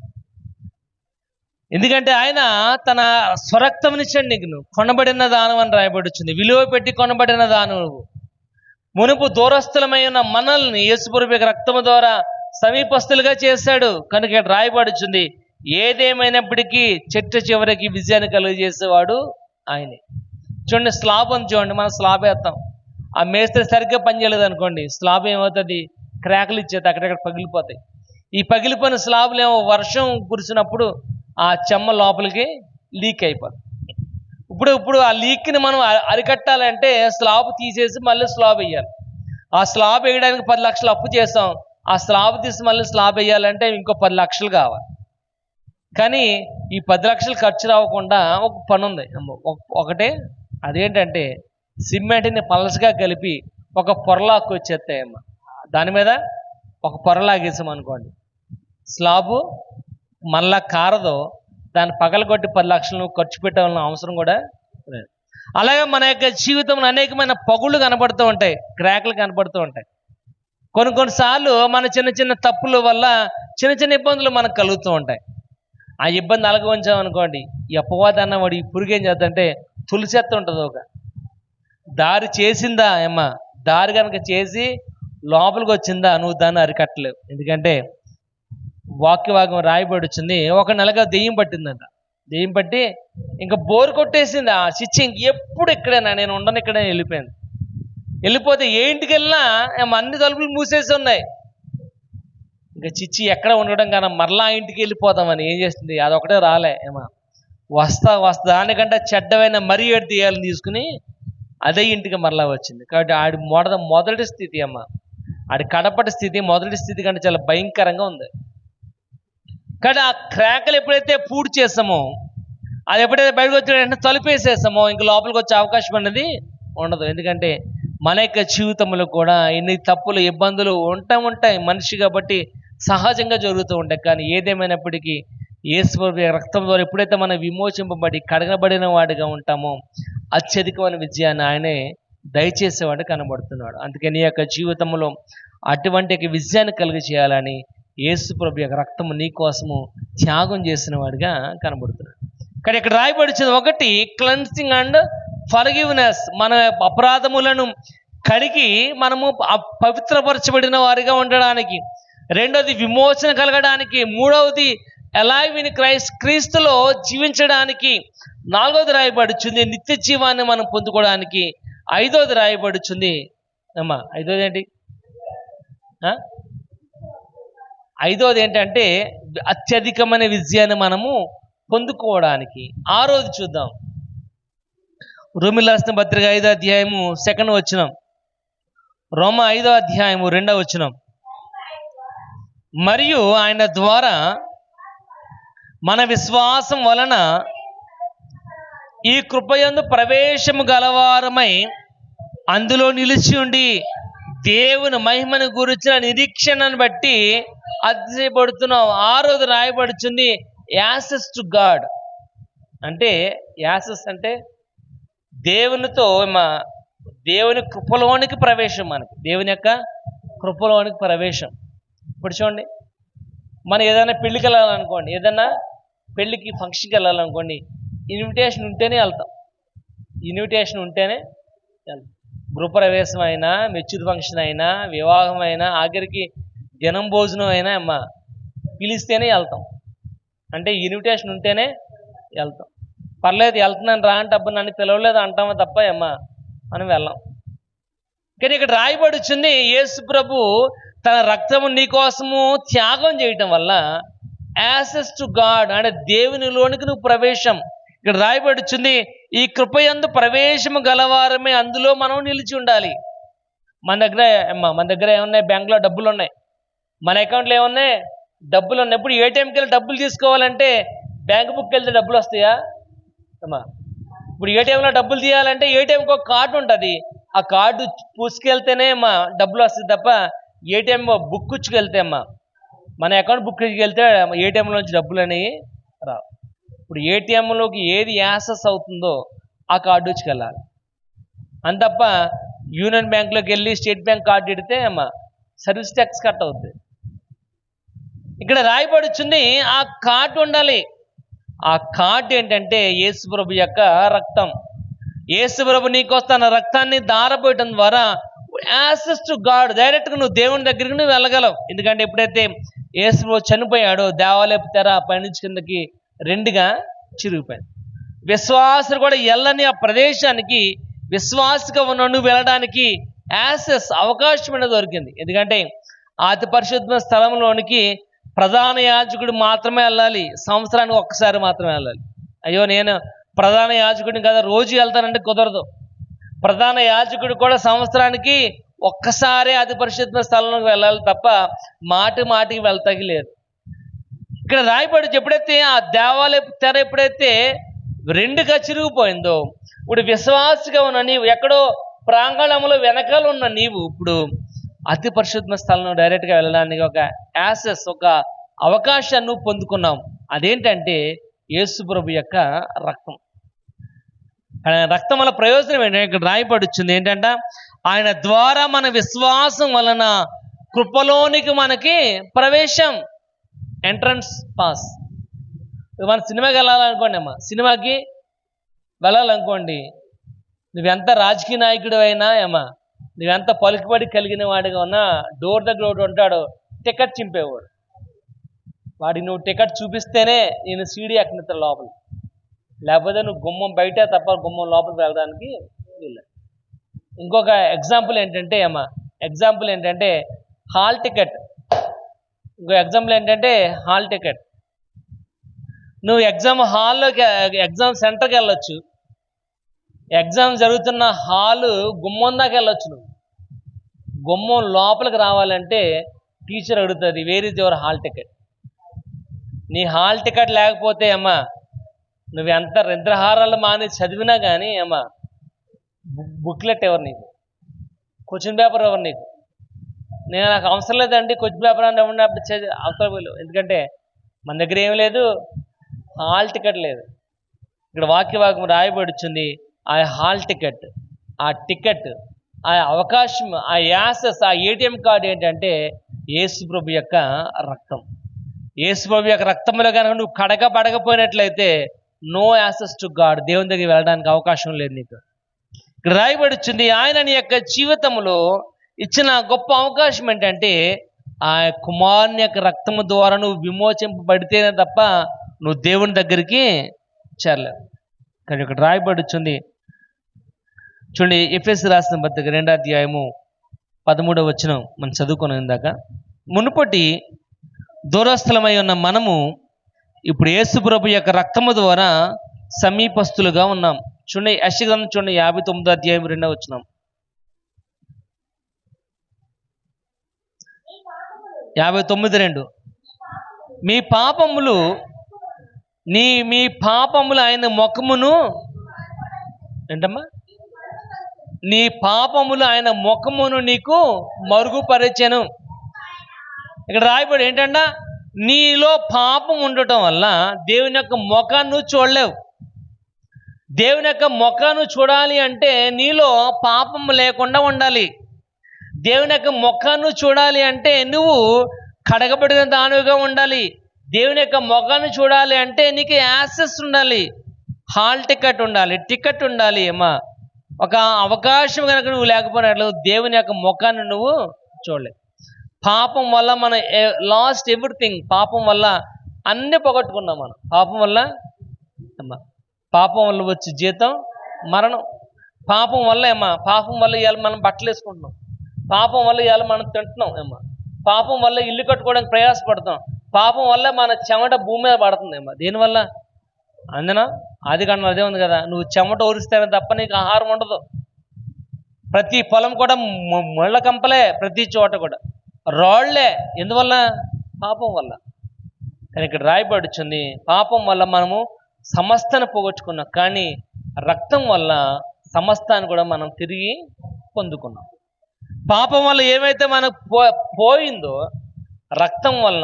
ఎందుకంటే ఆయన తన స్వరక్తమునిచ్చాడు నీకు, కొనబడిన దానం అని రాయబడుచుంది. విలువ పెట్టి కొనబడిన దానం. మునుపు దూరస్థులమై ఉన్న మనల్ని యేసు ప్రభు యొక్క రక్తము ద్వారా సమీపస్తులుగా చేశాడు. కనుక ఇక్కడ రాయబడుచుంది, ఏదేమైనప్పటికీ చివరికి విజయాన్ని కలుగజేసేవాడు ఆయనే. చూడండి, స్లాబ్ అని చూడండి, మనం స్లాబ్ వేస్తాం, ఆ మేస్త్రి సరిగ్గా పనిచేయలేదు అనుకోండి, స్లాబ్ ఏమవుతుంది, క్రాకులు ఇచ్చేది అక్కడక్కడ పగిలిపోతాయి. ఈ పగిలిపోయిన స్లాబ్లు ఏమో వర్షం కురిసినప్పుడు ఆ చెమ్మ లోపలికి లీక్ అయిపోతుంది. ఇప్పుడు ఆ లీక్ని మనం అరికట్టాలంటే స్లాబ్ తీసేసి మళ్ళీ స్లాబ్ వేయాలి. ఆ స్లాబ్ వేయడానికి 10 లక్షలు అప్పు చేసాం, ఆ స్లాబ్ తీసి మళ్ళీ స్లాబ్ వేయాలంటే ఇంకో 10 లక్షలు కావాలి. కానీ ఈ 10 లక్షలు ఖర్చు రాకుండా ఒక పని ఉంది. ఒకటే, అదేంటంటే సిమెంట్ని పలసగా కలిపి ఒక పొరలాక్కు వచ్చేస్తాయమ్మా. దాని మీద ఒక పొరలాగేసాం అనుకోండి, స్లాబు మళ్ళా కారదో, దాన్ని పగలగొట్టి 10 లక్షలు ఖర్చు పెట్టాలన్న అవసరం కూడా లేదు. అలాగే మన యొక్క జీవితంలో అనేకమైన పగుళ్ళు కనబడుతూ ఉంటాయి, క్రాక్లు కనబడుతూ ఉంటాయి. కొన్నిసార్లు మన చిన్న చిన్న తప్పుల వల్ల చిన్న చిన్న ఇబ్బందులు మనకు కలుగుతూ ఉంటాయి. ఆ ఇబ్బంది అలాగే ఉంచామనుకోండి, ఈ అపవాది అన్నవాడు ఈ పురుగు ఏం చేద్దంటే తులిసేస్తూ ఉంటుంది. ఒక దారి చేసిందా ఏమ్మా, దారి కనుక చేసి లోపలికి వచ్చిందా, నువ్వు దాన్ని అరికట్టలేవు. ఎందుకంటే వాక్యభాగం రాయబడుచుంది, ఒక నెలగా దెయ్యం పట్టిందంట. దెయ్యం పట్టి ఇంకా బోరు కొట్టేసింది. ఆ చిచ్చి ఎప్పుడు ఇక్కడేనా, నేను ఉండను ఇక్కడే వెళ్ళిపోయింది. వెళ్ళిపోతే ఏ ఇంటికి వెళ్ళినా అన్ని తలుపులు మూసేసి ఉన్నాయి. ఇంకా చిచ్చి ఎక్కడ ఉండడం కన్నా మరలా ఇంటికి వెళ్ళిపోతామని ఏం చేస్తుంది, అదొకటే రాలే ఏమా, వస్తా దానికంటే చెడ్డమైన మరీ ఏడు తీయాలని తీసుకుని అదే ఇంటికి మరలా వచ్చింది. కాబట్టి ఆడి మొదటి స్థితి అమ్మ, ఆడి కడపటి స్థితి మొదటి స్థితి కంటే చాలా భయంకరంగా ఉంది. కానీ ఆ క్రాకలు ఎప్పుడైతే పూర్తి చేస్తామో, అది ఎప్పుడైతే బయటకు వచ్చిన వెంటనే తలుపేసేస్తామో, ఇంక లోపలికి వచ్చే అవకాశం అనేది ఉండదు. ఎందుకంటే మన యొక్క జీవితంలో కూడా ఎన్ని తప్పులు ఇబ్బందులు ఉంటాయి, మనిషి కాబట్టి సహజంగా జరుగుతూ ఉంటాయి. కానీ ఏదేమైనప్పటికీ యేసు రక్తం ద్వారా ఎప్పుడైతే మనం విమోచింపబడి కడగబడిన వాడిగా ఉంటామో, అత్యధికమైన విజయాన్ని ఆయనే దయచేసేవాడు కనబడుతున్నాడు. అందుకే నీ యొక్క జీవితంలో అటువంటి విజయాన్ని కలిగి చేయాలని యేసు ప్రభు యొక్క రక్తము నీ కోసము త్యాగం చేసిన వాడిగా కనబడుతున్నాడు. కానీ ఇక్కడ రాయబడినది ఒకటి, క్లెన్సింగ్ అండ్ ఫర్గివ్నెస్, మన అపరాధములను కడిగి మనము పవిత్రపరచబడిన వారిగా ఉండడానికి. రెండోది విమోచన కలగడానికి. మూడవది అలైవ్ ఇన్ క్రీస్తులో జీవించడానికి. నాలుగోది రాయబడుచుంది నిత్య జీవాన్ని మనం పొందుకోవడానికి. ఐదోది రాయబడుచుంది అమ్మా, ఐదోది ఏంటి, ఆ? ఐదోది ఏంటంటే అత్యధికమైన విజయాన్ని మనము పొందుకోవడానికి. ఆ రోజు చూద్దాం. రోమీయులకు రాసిన పత్రిక 5వ అధ్యాయము 2వ వచనం. రోమ 5వ అధ్యాయము 2వ వచనం. మరియు ఆయన ద్వారా మన విశ్వాసం వలన ఈ కృపయందు ప్రవేశము గలవారమై అందులో నిలిచి ఉండి దేవుని మహిమను గురించిన నిరీక్షణను బట్టి అతిశయపడుతున్నాం. ఆ రోజు రాయబడుచుంది యాసెస్ టు గాడ్. అంటే యాసెస్ అంటే దేవునితో దేవుని కృపలోనికి ప్రవేశం. మనకి దేవుని యొక్క కృపలోనికి ప్రవేశం. ఇప్పుడు చూడండి, మనం ఏదైనా పెళ్ళికి వెళ్ళాలనుకోండి, ఏదైనా పెళ్ళికి ఫంక్షన్కి వెళ్ళాలనుకోండి, ఇన్విటేషన్ ఉంటేనే వెళ్తాం. ఇన్విటేషన్ ఉంటేనే వెళ్తాం. గృహప్రవేశం అయినా, మెచ్యూర్ ఫంక్షన్ అయినా, వివాహం అయినా, ఆఖరికి దినం భోజనం అయినా పిలిస్తేనే వెళ్తాం. అంటే ఇన్విటేషన్ ఉంటేనే వెళ్తాం. పర్లేదు వెళ్తున్నాను రా అంటే అబ్బా నన్ను పిలవలేదు అంటామా తప్ప మనం వెళ్ళాం. కానీ ఇక్కడ రాయబడి వచ్చింది యేసు ప్రభు తన రక్తము నీకోసము త్యాగం చేయటం వల్ల యాసెస్ టు గాడ్ అంటే దేవునిలోనికి నువ్వు ప్రవేశం. ఇక్కడ రాయబడి వచ్చింది ఈ కృపయందు ప్రవేశము గలవారమే అందులో మనం నిలిచి ఉండాలి. మన దగ్గర ఏమున్నాయి? బ్యాంకులో డబ్బులు ఉన్నాయి, మన అకౌంట్లో ఏమున్నాయి? డబ్బులు ఉన్నాయి. ఇప్పుడు ఏటీఎంకి వెళ్ళి డబ్బులు తీసుకోవాలంటే బ్యాంక్ బుక్కి వెళ్తే డబ్బులు వస్తాయా? ఇప్పుడు ఏటీఎంలో డబ్బులు తీయాలంటే ఏటీఎంకి ఒక కార్డు ఉంటుంది, ఆ కార్డు పూసుకెళ్తేనే డబ్బులు వస్తుంది తప్ప ఏటీఎం బుక్ ఇచ్చుకెళ్తే మన అకౌంట్ బుక్ ఇచ్చుకెళ్తే ఏటీఎంలోంచి డబ్బులు అనేవి రావు. ఇప్పుడు ఏటీఎంలోకి ఏది యాక్సెస్ అవుతుందో ఆ కార్డు ఇచ్చుకెళ్ళాలి. అంత తప్ప యూనియన్ బ్యాంక్లోకి వెళ్ళి స్టేట్ బ్యాంక్ కార్డు ఎడితే సర్వీస్ ట్యాక్స్ కట్ అవుతుంది. ఇక్కడ రాయబడి వచ్చింది ఆ కార్డు ఉండాలి. ఆ కార్డు ఏంటంటే యేసుప్రభు యొక్క రక్తం. యేసుప్రభు నీకోసం తన రక్తాన్ని దారపోయటం ద్వారా యాక్సెస్ టు గాడ్, డైరెక్ట్గా నువ్వు దేవుని దగ్గరికి నువ్వు వెళ్ళగలవు. ఎందుకంటే ఎప్పుడైతే యేసుప్రభు చనిపోయాడో దేవాలయపు తెర పైనుంచి కిందకి రెండుగా చిరిగిపోయింది. విశ్వాసులు కూడా వెళ్ళని ఆ ప్రదేశానికి విశ్వాసగా ఉన్న నువ్వు వెళ్ళడానికి యాక్సెస్ అవకాశం అనేది దొరికింది. ఎందుకంటే అతి పరిశుద్ధ స్థలంలోనికి ప్రధాన యాజకుడు మాత్రమే వెళ్ళాలి. సంవత్సరానికి ఒక్కసారి మాత్రమే వెళ్ళాలి. అయ్యో నేను ప్రధాన యాజకుడిని కదా రోజు వెళ్తానంటే కుదరదు. ప్రధాన యాజకుడు కూడా సంవత్సరానికి ఒక్కసారే అతి పరిశుద్ధ స్థలంలోకి వెళ్ళాలి తప్ప మాటికి వెళ్తాకి లేదు. ఇక్కడ రాయబడి ఎప్పుడైతే ఆ దేవాలయ తెర ఎప్పుడైతే రెండుగా చిరిగిపోయిందో, ఇప్పుడు విశ్వాసగా ఉన్న నీవు ఎక్కడో ప్రాంగణంలో వెనకాల ఉన్న నీవు ఇప్పుడు అతి పరిశుద్ధ స్థలంలో డైరెక్ట్గా వెళ్ళడానికి ఒక యాక్సెస్, ఒక అవకాశాన్ని పొందుకున్నాం. అదేంటంటే యేసు ప్రభు యొక్క రక్తం. రక్తం వల్ల ప్రయోజనం ఏంటంటే ఇక్కడ రాయబడుచుంది ఏంటంటే ఆయన ద్వారా మన విశ్వాసం వలన కృపలోనికి మనకి ప్రవేశం, ఎంట్రన్స్ పాస్. మన సినిమాకి వెళ్ళాలనుకోండి సినిమాకి వెళ్ళాలనుకోండి, నువ్వెంత రాజకీయ నాయకుడు అయినా నువ్వెంత పలుకుబడి కలిగిన వాడిగా ఉన్నా డోర్ దగ్గర ఒకటి ఉంటాడు టికెట్ చింపేవాడు. వాడికి నువ్వు టికెట్ చూపిస్తేనే నేను సీడీ ఎక్కనిస్తాను లోపల, లేకపోతే నువ్వు గుమ్మం బయటే తప్ప గుమ్మం లోపలికి వెళ్ళడానికి వీల్లేదు. ఇంకొక ఎగ్జాంపుల్ ఏంటంటే హాల్ టికెట్. ఇంకో ఎగ్జాంపుల్ ఏంటంటే హాల్ టికెట్. నువ్వు ఎగ్జామ్ సెంటర్కి వెళ్ళొచ్చు, ఎగ్జామ్ జరుగుతున్న హాలు గుమ్మం దాకా వెళ్ళొచ్చు. నువ్వు గుమ్మం లోపలికి రావాలంటే టీచర్ అడుగుతుంది where is your hall ticket. నీ హాల్ టికెట్ లేకపోతే నువ్వు ఎంత రింద్రహారాలు మాని చదివినా కానీ బుక్లెట్ ఎవరు నీకు, క్వశ్చన్ పేపర్ ఎవరు నీకు? నాకు అవసరం లేదండి క్వశ్చన్ పేపర్ అని ఎవరిని అవసరం లేదు. ఎందుకంటే మన దగ్గర ఏం లేదు, హాల్ టికెట్ లేదు. ఇక్కడ వాక్యం రాయబడుచుంది ఆ హాల్ టికెట్, ఆ టికెట్, ఆ అవకాశం, ఆ యాక్సెస్, ఆ ఏటీఎం కార్డు ఏంటంటే యేసు ప్రభు యొక్క రక్తం. యేసు ప్రభు యొక్క రక్తంలో కనుక నువ్వు కడగబడకపోయినట్లయితే నో యాక్సెస్ టు గాడ్, దేవుని దగ్గర వెళ్ళడానికి అవకాశం లేదు నీకు. ఇక్కడ రాయబడుచుంది ఆయన నీ యొక్క జీవితంలో ఇచ్చిన గొప్ప అవకాశం ఏంటంటే ఆ కుమారుని యొక్క రక్తము ద్వారా నువ్వు విమోచింపబడితేనే తప్ప నువ్వు దేవుని దగ్గరికి చేరలేవు. కానీ ఇక్కడ రాయబడుచుంది చూడండి, ఎఫెసీయులకు రాసిన పత్రిక 2వ అధ్యాయము 13వ వచనం మనం చదువుకున్నాం ఇందాక. మునుపటి దూరస్థలమై ఉన్న మనము ఇప్పుడు యేసు ప్రభు యొక్క రక్తము ద్వారా సమీపస్తులుగా ఉన్నాం. చూడండి, యెషయా గ్రంథం చూడండి 59వ అధ్యాయం 2వ వచనం. 59:2. మీ పాపములు ఆయన ముఖమును ఏంటమ్మా? నీ పాపములు ఆయన ముఖమును నీకు మరుగుపరిచెను. ఇక్కడ రాయబడి ఏంటంట, నీలో పాపం ఉండటం వల్ల దేవుని యొక్క ముఖాన్ని నువ్వు చూడలేవు. దేవుని యొక్క ముఖాన్ని చూడాలి అంటే నీలో పాపం లేకుండా ఉండాలి. దేవుని యొక్క ముఖాన్ని చూడాలి అంటే నువ్వు కడగబడిన దానివిగా ఉండాలి. దేవుని యొక్క ముఖాన్ని చూడాలి అంటే నీకు యాక్సెస్ ఉండాలి, హాల్ టికెట్ ఉండాలి అమ్మా. ఒక అవకాశం కనుక నువ్వు లేకపోయినట్లు దేవుని యొక్క ముఖాన్ని నువ్వు చూడలేవు. పాపం వల్ల మనం లాస్ట్ ఎవ్రీథింగ్. పాపం వల్ల అన్నీ పోగొట్టుకున్నాం మనం. పాపం వల్ల వచ్చే జీతం మరణం. పాపం వల్ల ఇవాళ మనం బట్టలు వేసుకుంటున్నాం. పాపం వల్ల ఇవాళ మనం తింటున్నాం ఏమ్మా. పాపం వల్ల ఇల్లు కట్టుకోవడానికి ప్రయాసపడతాం. పాపం వల్ల మన చెమట భూమి మీద పడుతుంది ఏమ్మా. దేనివల్ల? అందున ఆదికాండం అదే ఉంది కదా, నువ్వు చెమట ఊరిస్తేనే తప్ప నీకు ఆహారం ఉండదు. ప్రతి పొలం కూడా ముళ్ళ కంపలే, ప్రతి చోట కూడా రాళ్లే. ఎందువల్ల? పాపం వల్ల. కానీ ఇక్కడ రాయబడుచుంది, పాపం వల్ల మనము సమస్తాన్ని పోగొట్టుకున్నాం, కానీ రక్తం వల్ల సమస్తాన్ని కూడా మనం తిరిగి పొందుకున్నాం. పాపం వల్ల ఏమైతే మనకు పోయిందో రక్తం వల్ల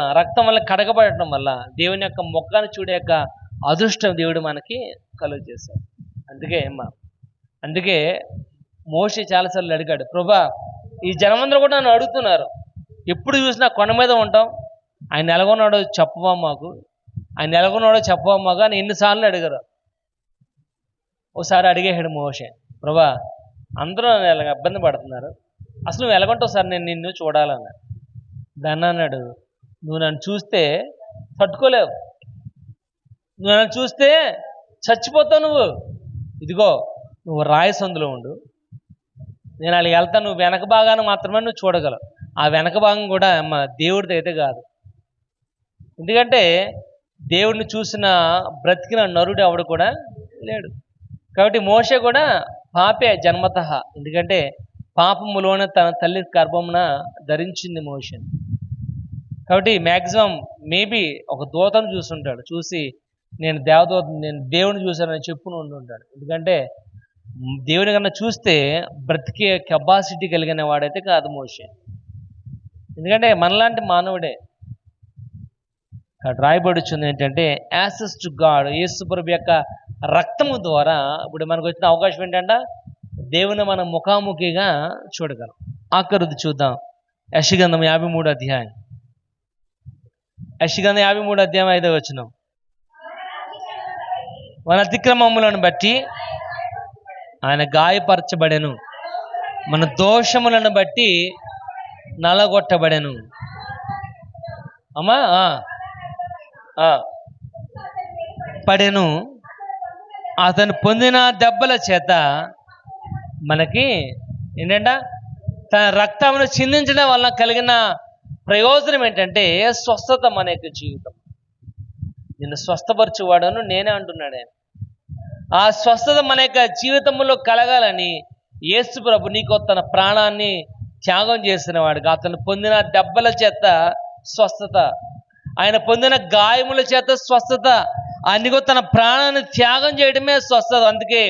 కడగబడటం వల్ల దేవుని యొక్క ముఖాన్ని చూడే యొక్క అదృష్టం దేవుడు మనకి కలుగు చేశాడు. అందుకే మోషే చాలాసార్లు అడిగాడు, ప్రభా ఈ జనమందరూ కూడా నన్ను అడుగుతున్నారు, ఎప్పుడు చూసినా కొండ మీద ఉంటాం, ఆయన ఎలాగొన్నాడో చెప్పవా మాకు అని ఎన్నిసార్లు అడిగారు. ఒకసారి అడిగేసాడు మోషే, ప్రభా అందరూ నన్ను ఎలాగ ఇబ్బంది పడుతున్నారు, అసలు నువ్వు ఎలాగొంటావు సార్, నేను నిన్ను చూడాలన్నాడు. దాన్ని అన్నాడు, నువ్వు నన్ను చూస్తే తట్టుకోలేవు, నువ్వు నన్ను చూస్తే చచ్చిపోతావు. ఇదిగో నువ్వు రాయి సందులో ఉండు, నేను అలా వెళ్తాను, నువ్వు వెనక భాగాన్ని మాత్రమే నువ్వు చూడగలవు. ఆ వెనక భాగం కూడా దేవుడిది అయితే కాదు. ఎందుకంటే దేవుడిని చూసిన బ్రతికిన నరుడు ఎవడు కూడా లేడు. కాబట్టి మోషే కూడా పాపే జన్మతః. ఎందుకంటే పాపములోనే తన తల్లి గర్భమున ధరించింది మోషేని. కాబట్టి మ్యాక్సిమం మేబీ ఒక దూతను చూస్తుంటాడు, చూసి నేను దేవుని చూశానని చెప్పుని ఉంటుంటాడు. ఎందుకంటే దేవుని కన్నా చూస్తే బ్రతికే కెపాసిటీ కలిగిన వాడైతే కాదు మోషే. ఎందుకంటే మనలాంటి మానవుడే. రాయబడుచుంది ఏంటంటే యాక్సెస్ టు గాడ్, యేసు ప్రభు యొక్క రక్తము ద్వారా ఇప్పుడు మనకు వచ్చిన అవకాశం ఏంటంటే దేవుని మనం ముఖాముఖిగా చూడగలం. ఆఖరుది చూద్దాం, యెషయా గ్రంథం 53వ అధ్యాయం. యెషయా గ్రంథం 53వ అధ్యాయం 5వ వచనం. మన అతిక్రమములను బట్టి ఆయన గాయపరచబడెను, మన దోషములను బట్టి నలగొట్టబడెను. అమ్మా పడెను, అతను పొందిన దెబ్బల చేత మనకి ఏంటంట, తన రక్తమును చిందించడం వల్ల కలిగిన ప్రయోజనం ఏంటంటే స్వస్థత. మన యొక్క జీవితం నిన్ను స్వస్థపరచువాడను నేనే అంటున్నాడు ఆయన. ఆ స్వస్థత మన యొక్క జీవితంలో కలగాలని యేసు ప్రభు నీకు తన ప్రాణాన్ని త్యాగం చేసిన వాడుగా, అతను పొందిన దెబ్బల చేత స్వస్థత, ఆయన పొందిన గాయముల చేత స్వస్థత, అందుకో తన ప్రాణాన్ని త్యాగం చేయడమే స్వస్థత. అందుకే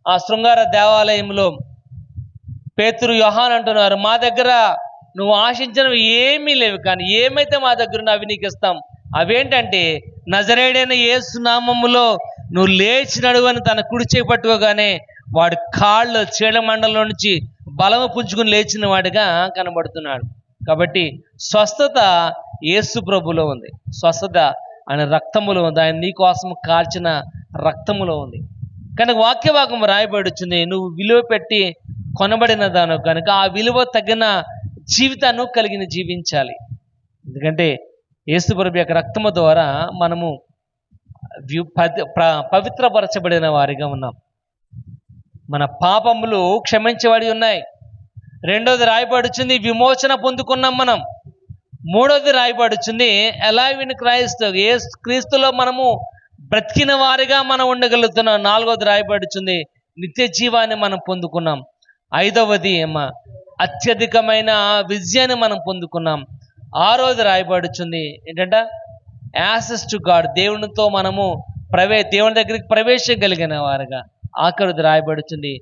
ఆ శృంగార దేవాలయంలో పేతురు యోహాను అంటున్నారు, మా దగ్గర నువ్వు ఆశించినవి ఏమీ లేవు, కానీ ఏమైతే మా దగ్గర అవి నీకు ఇస్తాం. అవేంటంటే నజరేయుడైన యేసు నామములో నువ్వు లేచి నడువని తన కుడి చేయి పట్టుకోగానే వాడి కాళ్ళు చీలమండలం నుంచి బలము పుంజుకుని లేచిన వాడిగా కనబడుతున్నాడు. కాబట్టి స్వస్థత యేసు ప్రభులో ఉంది, స్వస్థత ఆయన రక్తములో ఉంది, ఆయన నీ కోసం కాల్చిన రక్తములో ఉంది. కనుక వాక్యభాగం రాయబడుచుంది, నువ్వు విలువ పెట్టి కొనబడిన దాను కనుక ఆ విలువ తగిన జీవితాన్ని కలిగిన జీవించాలి. ఎందుకంటే యేసు ప్రభు యొక్క రక్తము ద్వారా మనము పవిత్రపరచబడిన వారిగా ఉన్నాం. మన పాపములు క్షమించబడి ఉన్నాయి. రెండోది రాయబడుచుంది విమోచన పొందుకున్నాం మనం. మూడోది రాయబడుచుంది అలైవ్ ఇన్ క్రైస్ట్, క్రీస్తులో మనము బ్రతికిన వారిగా మనం ఉండగలుగుతున్నాం. నాలుగోది రాయబడుచుంది నిత్య జీవాన్ని మనం పొందుకున్నాం. ఐదవది అత్యధికమైన విజయాన్ని మనం పొందుకున్నాం. ఆరోది రాయబడుచుంది ఏంటంటే యాక్సెస్ టు గాడ్, దేవునితో మనము దేవుని దగ్గరికి ప్రవేశం కలిగిన వారుగా. ఆఖరిది రాయబడుచుంది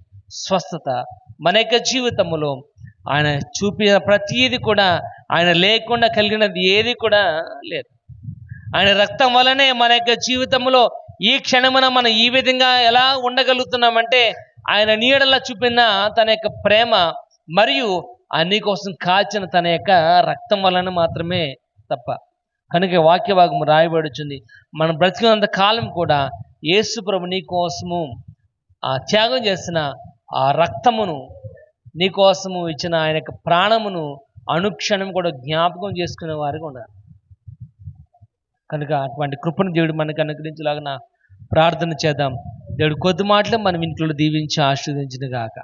స్వస్థత. మన యొక్క జీవితంలో ఆయన చూపిన ప్రతీది కూడా, ఆయన లేకుండా కలిగినది ఏది కూడా లేదు. ఆయన రక్తం వలనే మన యొక్క జీవితంలో ఈ క్షణమున మనం ఈ విధంగా ఎలా ఉండగలుగుతున్నామంటే ఆయన నీడలా చూపిన తన యొక్క ప్రేమ మరియు అన్ని కోసం కాచిన తన యొక్క రక్తం వలన మాత్రమే తప్ప. కనుక వాక్య భాగం రాయబడుచుంది, మనం బ్రతికినంత కాలం కూడా యేసు ప్రభు నీ కోసము ఆ త్యాగం చేసిన ఆ రక్తమును, నీ కోసము ఇచ్చిన ఆయన యొక్క ప్రాణమును అనుక్షణం కూడా జ్ఞాపకం చేసుకునే వారిగా ఉన్నారు. కనుక అటువంటి కృపను దేవుడు మనకు అనుగ్రహించలాగా ప్రార్థన చేద్దాం. దేవుడు కొద్ది మాటలు మనం ఇంట్లో దీవించి ఆశీర్వదించిన గాక.